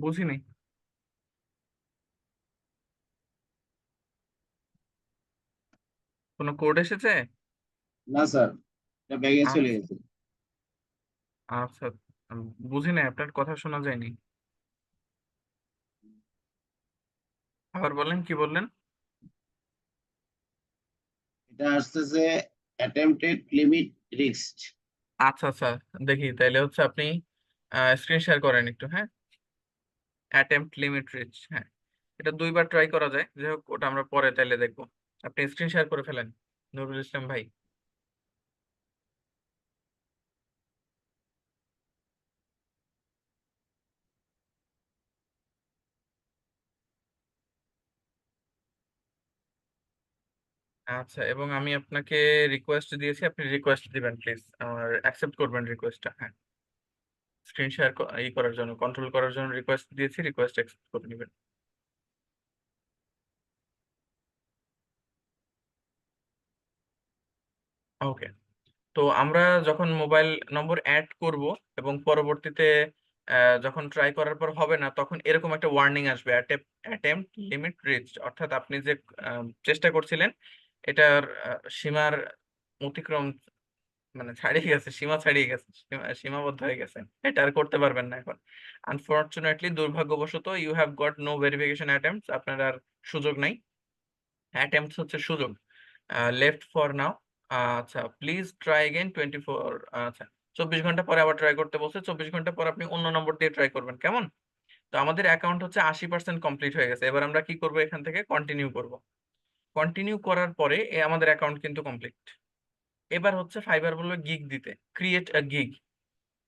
বুঝিনি। কোনো কোড এসেছে? না স্যার, এটা ব্যাগে চলে আচ্ছা, গেছে। আচ্ছা, বুঝি নাই, আপনার কথা শোনা যায়নি। আবার বলেন, কি বললেন? এটা আসতেছে অ্যাটেম্পটেড লিমিট রিচড। আচ্ছা আচ্ছা, দেখি তাইলে হচ্ছে আপনি স্ক্রিন শেয়ার করেন একটু। হ্যাঁ, অ্যাটেম্পট লিমিট রিচ, হ্যাঁ, এটা দুইবার ট্রাই করা যায়। যাই হোক, ওটা আমরা পরে তাইলে দেখবো। আপনি স্ক্রিন শেয়ার করে ফেলেন নুরুল ইসলাম ভাই। আচ্ছা, এবং আমি আপনাকে রিকোয়েস্ট দিয়েছি, আপনি রিকোয়েস্ট দিবেন প্লিজ, আর অ্যাকসেপ্ট করবেন রিকোয়েস্টটা। হ্যাঁ, স্ক্রিন শেয়ার করার জন্য, কন্ট্রোল করার জন্য রিকোয়েস্ট দিয়েছি, রিকোয়েস্ট অ্যাকসেপ্ট করে নেবেন। ওকে, তো আমরা যখন মোবাইল নম্বর অ্যাড করব এবং পরবর্তীতে যখন ট্রাই করার পর হবে না, তখন এরকম একটা ওয়ার্নিং আসবে, অ্যাটেম্প্ট লিমিট রিচড, অর্থাৎ আপনি যে চেষ্টা করছিলেন এটার সীমার অতিক্রম, মানে ছাড়িয়ে গেছে, সীমা ছাড়িয়ে গেছে, সীমাবদ্ধ হয়ে গেছে, এটা আর করতে পারবেন না এখন। আনফরচুনেটলি, দুর্ভাগ্যবশত, you have got no verification attempts, আপনার আর সুযোগ নাই। অ্যাটেম্পটস হচ্ছে সুযোগ, লেফট ফর নাও। আচ্ছা, প্লিজ ট্রাই এগেইন 24, আচ্ছা 24 ঘন্টা পরে আবার ট্রাই করতে বলছে, 24 ঘন্টা পর আপনি অন্য নম্বর দিয়ে ট্রাই করবেন, কেমন? তো আমাদের অ্যাকাউন্ট হচ্ছে 80% কমপ্লিট হয়ে গেছে। এবার আমরা কি করব, এখান থেকে কন্টিনিউ করব। কন্টিনিউ করার পরে আমাদের অ্যাকাউন্ট কিন্তু কমপ্লিট। এবার হচ্ছে ফাইবার বলবে গিগ দিতে, ক্রিয়েট আ গিগ।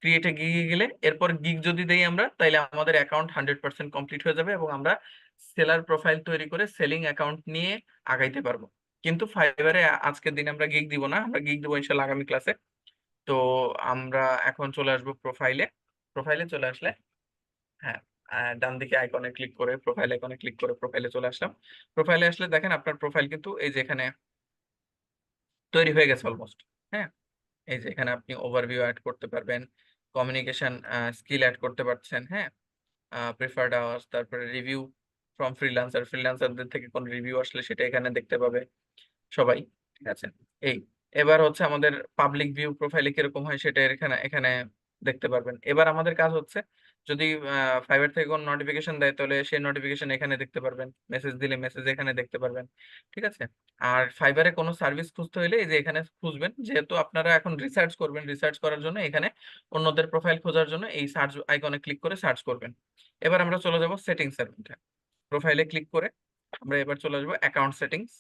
ক্রিয়েটে গিগে গেলে এরপর গিগ যদি দেই আমরা, তাইলে আমাদের অ্যাকাউন্ট 100% কমপ্লিট হয়ে যাবে এবং আমরা সেলার প্রোফাইল তৈরি করে সেলিং অ্যাকাউন্ট নিয়ে আগাইতে পারবো। কিন্তু ফাইবারে আজকের দিনে আমরা গিগ দিব না, আমরা গিগ দেবো ইনশাল্লাহ আগামী ক্লাসে। তো আমরা এখন চলে আসবো প্রোফাইলে। প্রোফাইলে চলে আসলে, হ্যাঁ, ডান দিকে আইকনে ক্লিক করে, প্রোফাইল আইকনে ক্লিক করে প্রোফাইলে চলে আসলাম। প্রোফাইলে আসলে দেখেন আপনার প্রোফাইল কিন্তু এই যে এখানে তৈরি হয়ে গেছে অলমোস্ট। হ্যাঁ, এই যে এখানে আপনি ওভারভিউ অ্যাড করতে পারবেন, কমিউনিকেশন স্কিল অ্যাড করতে পারছেন। হ্যাঁ, প্রিফার্ড আওয়ার্স, তারপরে রিভিউ ফ্রম ফ্রিল্যান্সার, ফ্রিল্যান্সারদের থেকে কোন রিভিউ আসলে সেটা এখানে দেখতে পাবে সবাই। ঠিক আছে, এই এবার হচ্ছে আমাদের পাবলিক ভিউ প্রোফাইলে কিরকম হয় সেটা এখানে এখানে দেখতে পারবেন। এবার আমাদের কাজ হচ্ছে, যদি ফাইবার থেকে কোনো নোটিফিকেশন দেয় তাহলে সেই নোটিফিকেশন এখানে দেখতে পারবেন, মেসেজ দিলে মেসেজ এখানে দেখতে পারবেন। ঠিক আছে, আর ফাইবারে কোনো সার্ভিস খুঁজতে হলে এই যে এখানে খুঁজবেন, যেহেতু আপনারা এখন রিসার্চ করবেন, রিসার্চ করার জন্য এখানে অন্যদের প্রোফাইল খোঁজার জন্য এই সার্চ আইকনে ক্লিক করে সার্চ করবেন। এবার আমরা চলে যাব সেটিংস এর মধ্যে। প্রোফাইলে ক্লিক করে আমরা এবার চলে আসবো অ্যাকাউন্ট সেটিংস।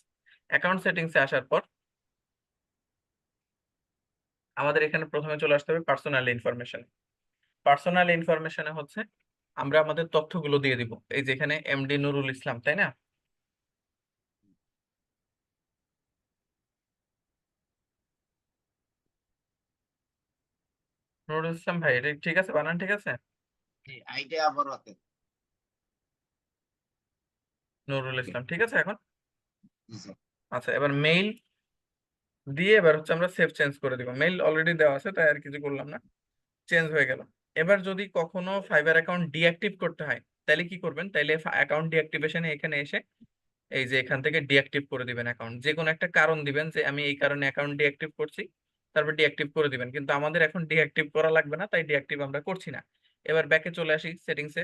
অ্যাকাউন্ট সেটিংসে আসার পর আমাদের এখানে প্রথমে চলে আসতে হবে পার্সোনাল ইনফরমেশন। পার্সোনাল ইনফরমেশনে হচ্ছে আমরা আমাদের তথ্যগুলো দিয়ে দিব। এই যে এখানে এমডি নুরুল ইসলাম, তাই না? নুরুল ইসলাম ভাই, এটা ঠিক আছে? বানান ঠিক আছে? আইটা আবার রাতে নুরুল ইসলাম, ঠিক আছে এখন? জি স্যার। আচ্ছা, এবার মেইল দিয়ে এবার হচ্ছে আমরা সেভ চেঞ্জ করে দিব। মেইল অলরেডি দেওয়া আছে, তাই আর কিছু করলাম না, চেঞ্জ হয়ে গেল। এবার যদি কখনো ফাইবার অ্যাকাউন্ট ডিঅ্যাক্টিভ করতে হয়, তাহলে কি করবেন? তাইলে অ্যাকাউন্ট ডিঅ্যাক্টিভেশনে এখানে এসে এই যে এখান থেকে ডিঅ্যাক্টিভ করে দিবেন অ্যাকাউন্ট। যে কোনো একটা কারণ দিবেন যে আমি এই কারণে অ্যাকাউন্ট ডিঅ্যাক্টিভ করছি, তারপর ডিঅ্যাক্টিভ করে দিবেন। কিন্তু আমাদের এখন ডিঅ্যাক্টিভ করা লাগবে না, তাই ডিঅ্যাক্টিভ আমরা করছি না। এবার ব্যাকে চলে আসি সেটিংসে।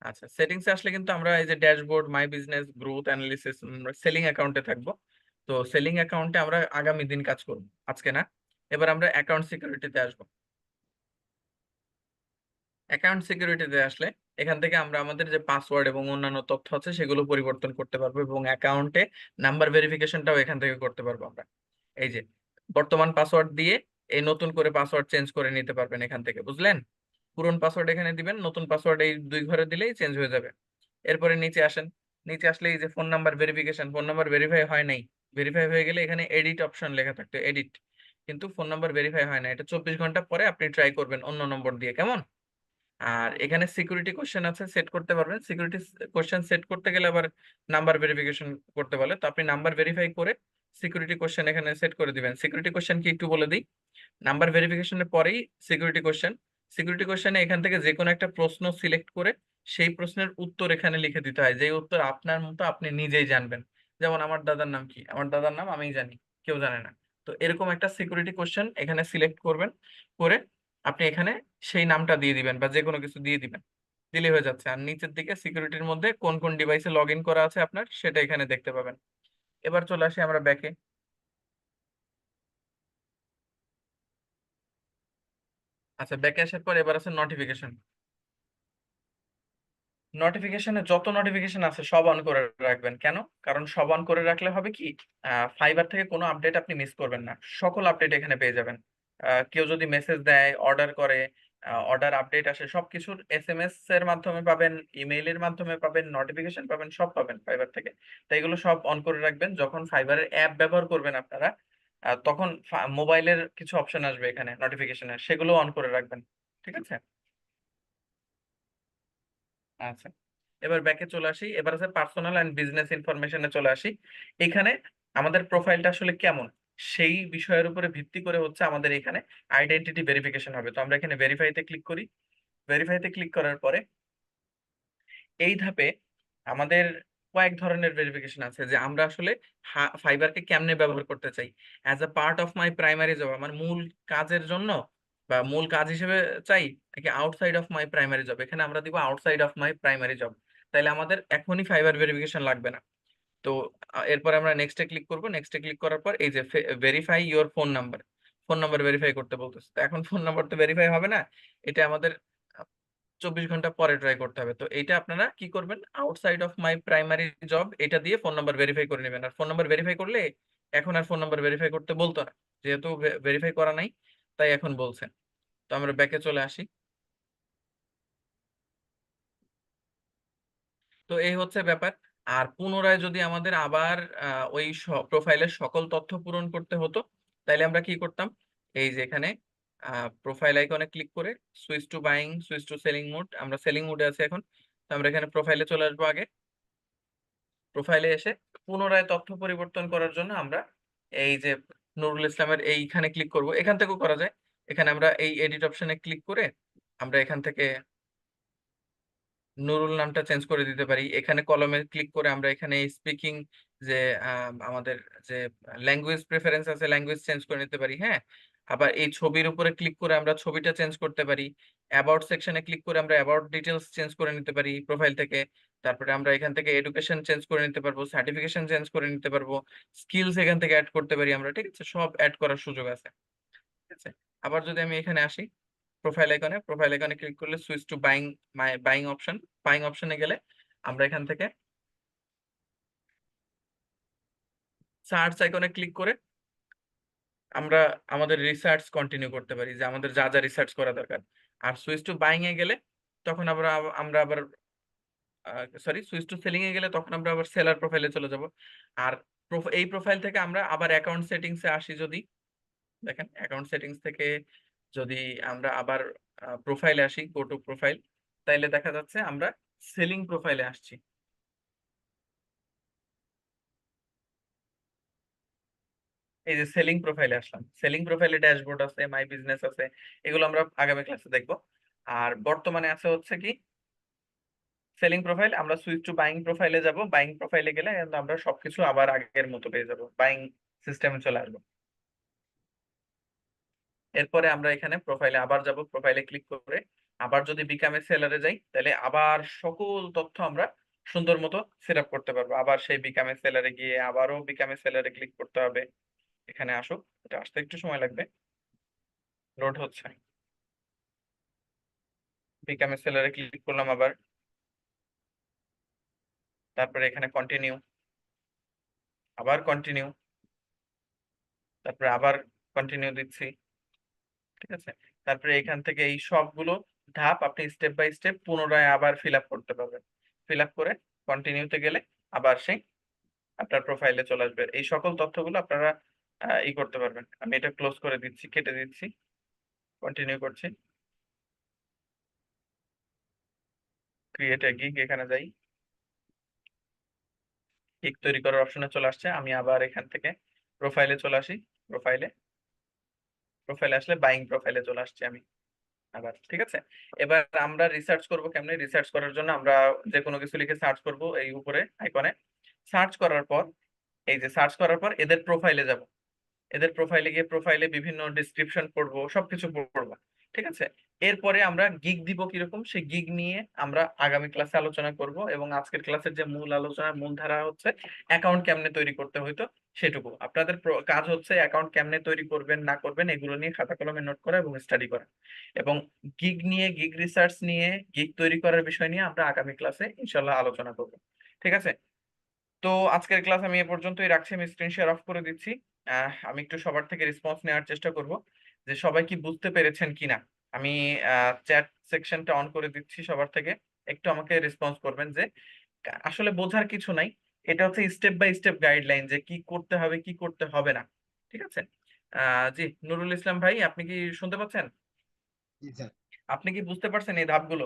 আচ্ছা, সেটিংসে আসলে কিন্তু আমরা এই যে dashboard, my business, growth analysis, selling অ্যাকাউন্টে থাকবো। তো সেলিং অ্যাকাউন্টে আমরা আগামী দিন কাজ করব, আজকে না। এবার আমরা অ্যাকাউন্ট সিকিউরিটিতে আসবো। অ্যাকাউন্ট সিকিউরিটিতে আসলে এখান থেকে আমরা আমাদের যে পাসওয়ার্ড এবং অন্যান্য তথ্য আছে সেগুলো পরিবর্তন করতে পারবো এবং অ্যাকাউন্টে নাম্বার ভেরিফিকেশনটাও এখান থেকে করতে পারবো আমরা। এই যে বর্তমান পাসওয়ার্ড দিয়ে এই নতুন করে পাসওয়ার্ড চেঞ্জ করে নিতে পারবেন এখান থেকে, বুঝলেন? পুরনো পাসওয়ার্ড এখানে দিবেন, নতুন পাসওয়ার্ড এই 2 ঘরে দিলেই চেঞ্জ হয়ে যাবে। এরপরে নিচে আসেন। নিচে আসলে এই যে phone number verification, phone number verify হয় নাই। ভেরিফাই হয়ে গেলে এখানে এডিট অপশন লেখা থাকতো, এডিট। কিন্তু ফোন নাম্বার ভেরিফাই হয় না, এটা 24 ঘন্টা পরে আপনি ট্রাই করবেন অন্য নম্বর দিয়ে, কেমন? আর এখানে সিকিউরিটি কোশ্চেন আছে, সেট করতে পারবেন। সিকিউরিটি কোশ্চেন সেট করতে গেলে আবার নাম্বার ভেরিফিকেশন করতে বলে, তো আপনি নাম্বার ভেরিফাই করে সিকিউরিটি কোশ্চেন এখানে সেট করে দিবেন। সিকিউরিটি কোশ্চেন কি একটু বলে দিই। নাম্বার ভেরিফিকেশনের পরেই সিকিউরিটি কোশ্চেন। সিকিউরিটি কোশ্চেনে এখান থেকে যে কোনো একটা প্রশ্ন সিলেক্ট করে সেই প্রশ্নের উত্তর এখানে লিখে দিতে হয়, যে উত্তর আপনার মতো আপনি নিজেই জানবেন। যেমন আমার দাদার নাম কি? আমার দাদার নাম আমিই জানি, কেউ জানে না। তো এরকম একটা সিকিউরিটি কোশ্চেন এখানে সিলেক্ট করবেন, করে আপনি এখানে সেই নামটা দিয়ে দিবেন বা যে কোনো কিছু দিয়ে দিবেন, দিলে হয়ে যাচ্ছে। আর নিচের দিকে সিকিউরিটির মধ্যে কোন কোন ডিভাইসে লগ ইন করা আছে আপনার সেটা এখানে দেখতে পাবেন। এবার চলে আসি আমরা ব্যাকে। আচ্ছা, ব্যাকে আসার পর এবার আছে নোটিফিকেশন। নোটিফিকেশনে যত নোটিফিকেশন আছে সব অন করে রাখবেন। কেন? কারণ সব অন করে রাখলে হবে কি, ফাইবার থেকে কোনো আপডেট আপনি মিস করবেন না, সকল আপডেট এখানে পেয়ে যাবেন। কেউ যদি মেসেজ দেয়, অর্ডার করে, অর্ডার আপডেট আসে, সবকিছুর এসএমএস এর মাধ্যমে পাবেন, ইমেইলের মাধ্যমে পাবেন, নোটিফিকেশন পাবেন, সব পাবেন ফাইবার থেকে। তাই এগুলো সব অন করে রাখবেন। যখন ফাইবারের অ্যাপ ব্যবহার করবেন আপনারা, তখন মোবাইলের কিছু অপশন আসবে এখানে নোটিফিকেশনের, সেগুলো অন করে রাখবেন। ঠিক আছে? আচ্ছা, এবার ব্যাকে চলে আসি। এবার আছে পার্সোনাল এন্ড বিজনেস ইনফরমেশনে চলে আসি। এখানে আমাদের প্রোফাইলটা আসলে কেমন সেই বিষয়ের উপরে ভিত্তি করে হচ্ছে আমাদের এখানে আইডেন্টিটি ভেরিফিকেশন হবে। তো আমরা এখানে ভেরিফাইতে ক্লিক করি। ভেরিফাইতে ক্লিক করার পরে এই ধাপে আমাদের কয়েক ধরনের ভেরিফিকেশন আছে, যে আমরা আসলে ফাইবারকে কেমনে ব্যবহার করতে চাই। As a part of my primary job, আমার মূল কাজের জন্য বা মূল কাজ হিসেবে চাই, নাকি outside of my primary job. এখানে আমরা দিব outside of my primary job. তাইলে আমাদের এখনই ফাইবার ভেরিফিকেশন লাগবে না। তো এরপর আমরা নেক্সটে ক্লিক করব। নেক্সটে ক্লিক করার পর এই যে verify your phone number, phone number verify করতে বলতেছে। তো এখন ফোন নাম্বার তো ভেরিফাই হবে না, এটা আমাদের 24 ঘন্টা পরে ট্রাই করতে হবে। তো এইটা আপনারা কি করবেন, outside of my primary job এটা দিয়ে ফোন নাম্বার ভেরিফাই করে নেবেন। আর ফোন নাম্বার ভেরিফাই করলে এখন আর ফোন নাম্বার ভেরিফাই করতে বলতো না, যেহেতু ভেরিফাই করা নাই তাই এখন বলছেন। তো আমরা ব্যাকে চলে আসি। তো এই হচ্ছে ব্যাপার। আর পুনরায় যদি আমাদের আবার ওই প্রোফাইলের সকল তথ্য পূরণ করতে হতো, তাইলে আমরা কি করতাম, এই যে এখানে প্রোফাইল আইকনে ক্লিক করে switch to buying, switch to selling mode, আমরা সেলিং মোডে আছি এখন। তো আমরা এখানে প্রোফাইলে চলে আসবো। আগে প্রোফাইলে এসে পুনরায় তথ্য পরিবর্তন করার জন্য আমরা এই যে নুরুল ইসলামের এইখানে ক্লিক করব। এখান থেকেও করা যায়। এখানে আমরা এই এডিট অপশনে ক্লিক করে আমরা এখান থেকে নুরুল নামটা চেঞ্জ করে দিতে পারি। এখানে কলমে ক্লিক করে আমরা এখানে স্পিকিং যে আমাদের যে ল্যাঙ্গুয়েজ প্রেফারেন্স আছে, ল্যাঙ্গুয়েজ চেঞ্জ করে নিতে পারি। হ্যাঁ, আবার এই ছবির উপরে ক্লিক করে আমরা ছবিটা চেঞ্জ করতে পারি। অ্যাবাউট সেকশনে ক্লিক করে আমরা অ্যাবাউট ডিটেলস চেঞ্জ করে নিতে পারি প্রোফাইল থেকে। তারপরে আমরা এখান থেকে এডুকেশন চেঞ্জ করে নিতে পারবো, সার্টিফিকেশন চেঞ্জ করে নিতে পারবো, স্কিলস এখান থেকে অ্যাড করতে পারি আমরা। ঠিক আছে, সব অ্যাড করার সুযোগ আছে। ঠিক আছে, আবার যদি আমি এখানে আসি প্রোফাইল আইকনে ক্লিক করলে switch to buying, buying option, buying অপশনে গেলে আমরা এখান থেকে সার্চ আইকনে ক্লিক করে আমরা আমাদের রিসার্চ কন্টিনিউ করতে পারি, যে আমাদের যা যা রিসার্চ করা দরকার। আর সুইচ টু বাইং এ গেলে তখন আমরা আবার সরি, সুইচ টু সেলিং এ গেলে তখন আমরা আবার সেলার প্রোফাইলে চলে যাব। আর এই প্রোফাইল থেকে আমরা আবার অ্যাকাউন্ট সেটিংস এ আসি। যদি দেখেন অ্যাকাউন্ট সেটিংস থেকে যদি আমরা আবার প্রোফাইলে আসি, গো টু প্রোফাইল, তাইলে দেখা যাচ্ছে আমরা সেলিং প্রোফাইলে আসছি। এই যে সেলিং প্রোফাইলে আসলাম। সেলিং প্রোফাইলে ড্যাশবোর্ড আছে, মাই বিজনেস আছে, এগুলো আমরা আগামী ক্লাসে দেখব। আর বর্তমানে আছে হচ্ছে কি সেলিং প্রোফাইল। আমরা সুইচ টু বাইং প্রোফাইলে যাব। বাইং প্রোফাইলে গেলে আমরা সবকিছু আবার আগের মতো পেয়ে যাব, বাইং সিস্টেমে চলে আসবো। এরপরে আমরা এখানে প্রোফাইলে আবার যাব। প্রোফাইলে ক্লিক করে আবার যদি বিকামে সেলারে যাই, তাহলে আবার সকল তথ্য আমরা সুন্দর মতো সেট আপ করতে পারবো। আবার সেই বিকামে সেলারে গিয়ে আবারও বিকামে সেলারে ক্লিক করতে হবে। এখানে আসুক, এটা আসতে একটু সময় লাগবে, লোড হচ্ছে। বিকামে সেলারে ক্লিক করলাম আবার, তারপরে এখানে কন্টিনিউ, আবার কন্টিনিউ, তারপরে আবার কন্টিনিউ দিচ্ছি। ঠিক আছে, তারপরে এখান থেকে এই সবগুলো ধাপ আপনি স্টেপ বাই স্টেপ পুনরায় আবার ফিল আপ করতে পারবেন। ফিল আপ করে কন্টিনিউতে গেলে আবার সেই আপনার প্রোফাইলে চলে আসবে। এই সকল তথ্যগুলো আপনারা ই করতে পারবেন। আমি এটা ক্লোজ করে দিচ্ছি, কেটে দিচ্ছি, কন্টিনিউ করছি। ক্রিয়েট এ গিগ, এখানে যাই, গিগ তৈরি করার অপশনে চলে আসছে। আমি আবার এখান থেকে প্রোফাইলে চলে আসি। প্রোফাইলে আসলে বাইং প্রোফাইলে চলে আসছি আমি আবার। ঠিক আছে, এবার আমরা রিসার্চ করব কেমনে। রিসার্চ করার জন্য আমরা যে কোনো কিছু লিখে সার্চ করব এই উপরে আইকনে। সার্চ করার পর এই যে সার্চ করার পর এদের প্রোফাইলে যাব। এদের প্রোফাইলে গিয়ে প্রোফাইলে বিভিন্ন ডিসক্রিপশন পড়বো, সবকিছু পড়বো। ঠিক আছে, এরপরে আমরা গিগ দিব কিরকম, সেই গিগ নিয়ে আমরা আগামী ক্লাসে আলোচনা করব। এবং আজকের ক্লাসের যে মূল আলোচনার মূল ধারা হচ্ছে অ্যাকাউন্ট কেমনে তৈরি করতে হইতো সেটুকু। আপনাদের কাজ হচ্ছে অ্যাকাউন্ট কেমনে তৈরি করবেন না করবেন এগুলো নিয়ে খাতা কলমে নোট করা এবং স্টাডি করা। এবং গিগ নিয়ে, গিগ রিসার্চ নিয়ে, গিগ তৈরি করার বিষয় নিয়ে আমরা আগামী ক্লাসে ইনশাল্লাহ আলোচনা করব। ঠিক আছে, তো আজকের ক্লাস আমি এ পর্যন্তই রাখছি। আমি স্ক্রিন শেয়ার অফ করে দিচ্ছি। আমি একটু সবার থেকে রেসপন্স নেওয়ার চেষ্টা করব যে সবাই কি বুঝতে পেরেছেন কিনা আমি চ্যাট সেকশনটা অন করে দিচ্ছি সবার থেকে, একটু আমাকে রেসপন্স করবেন যে আসলে বোঝার কিছু নাই, এটা হচ্ছে স্টেপ বাই স্টেপ গাইডলাইন যে কি করতে হবে কি করতে হবে না। ঠিক আছে? জি, নুরুল ইসলাম ভাই, আপনি কি শুনতে পাচ্ছেন? জি স্যার। আপনি কি বুঝতে পারছেন এই ধাপগুলো?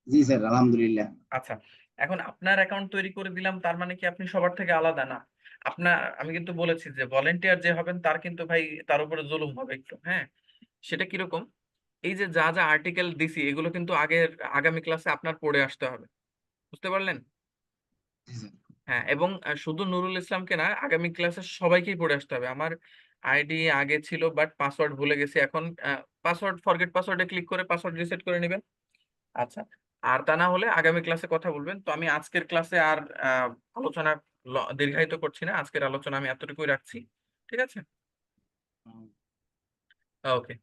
জি স্যার, আলহামদুলিল্লাহ। আচ্ছা, এখন আপনার অ্যাকাউন্ট তৈরি করে দিলাম, তার মানে কি আপনি সবার থেকে আলাদা না? আপনার, আমি কিন্তু বলেছি যে ভলেন্টিয়ার যে হবেন তার কিন্তু ভাই তার উপরে জুলুম হবে একটু, হ্যাঁ। সেটা কিরকম? এই যে যা যা আর্টিকেল দিছি এগুলো কিন্তু আগামী ক্লাসে আপনার পড়ে আসতে হবে, বুঝতে পারলেন? জি স্যার। হ্যাঁ, এবং শুধু নুরুল ইসলামকে না, আগামী ক্লাসে সবাইকেই পড়ে আসতে হবে। আমার আইডি আগে ছিল বাট পাসওয়ার্ড ভুলে গেছি, এখন পাসওয়ার্ড ফরগেট পাসওয়ার্ডে ক্লিক করে পাসওয়ার্ড রিসেট করে নেবেন। আচ্ছা, আর তা না হলে আগামী ক্লাসে কথা বলবেন। তো আমি আজকের ক্লাসে আর আলোচনা দীর্ঘায়িত করছি না, আজকের আলোচনা আমি এতটুকুই রাখছি। ঠিক আছে? ওকে।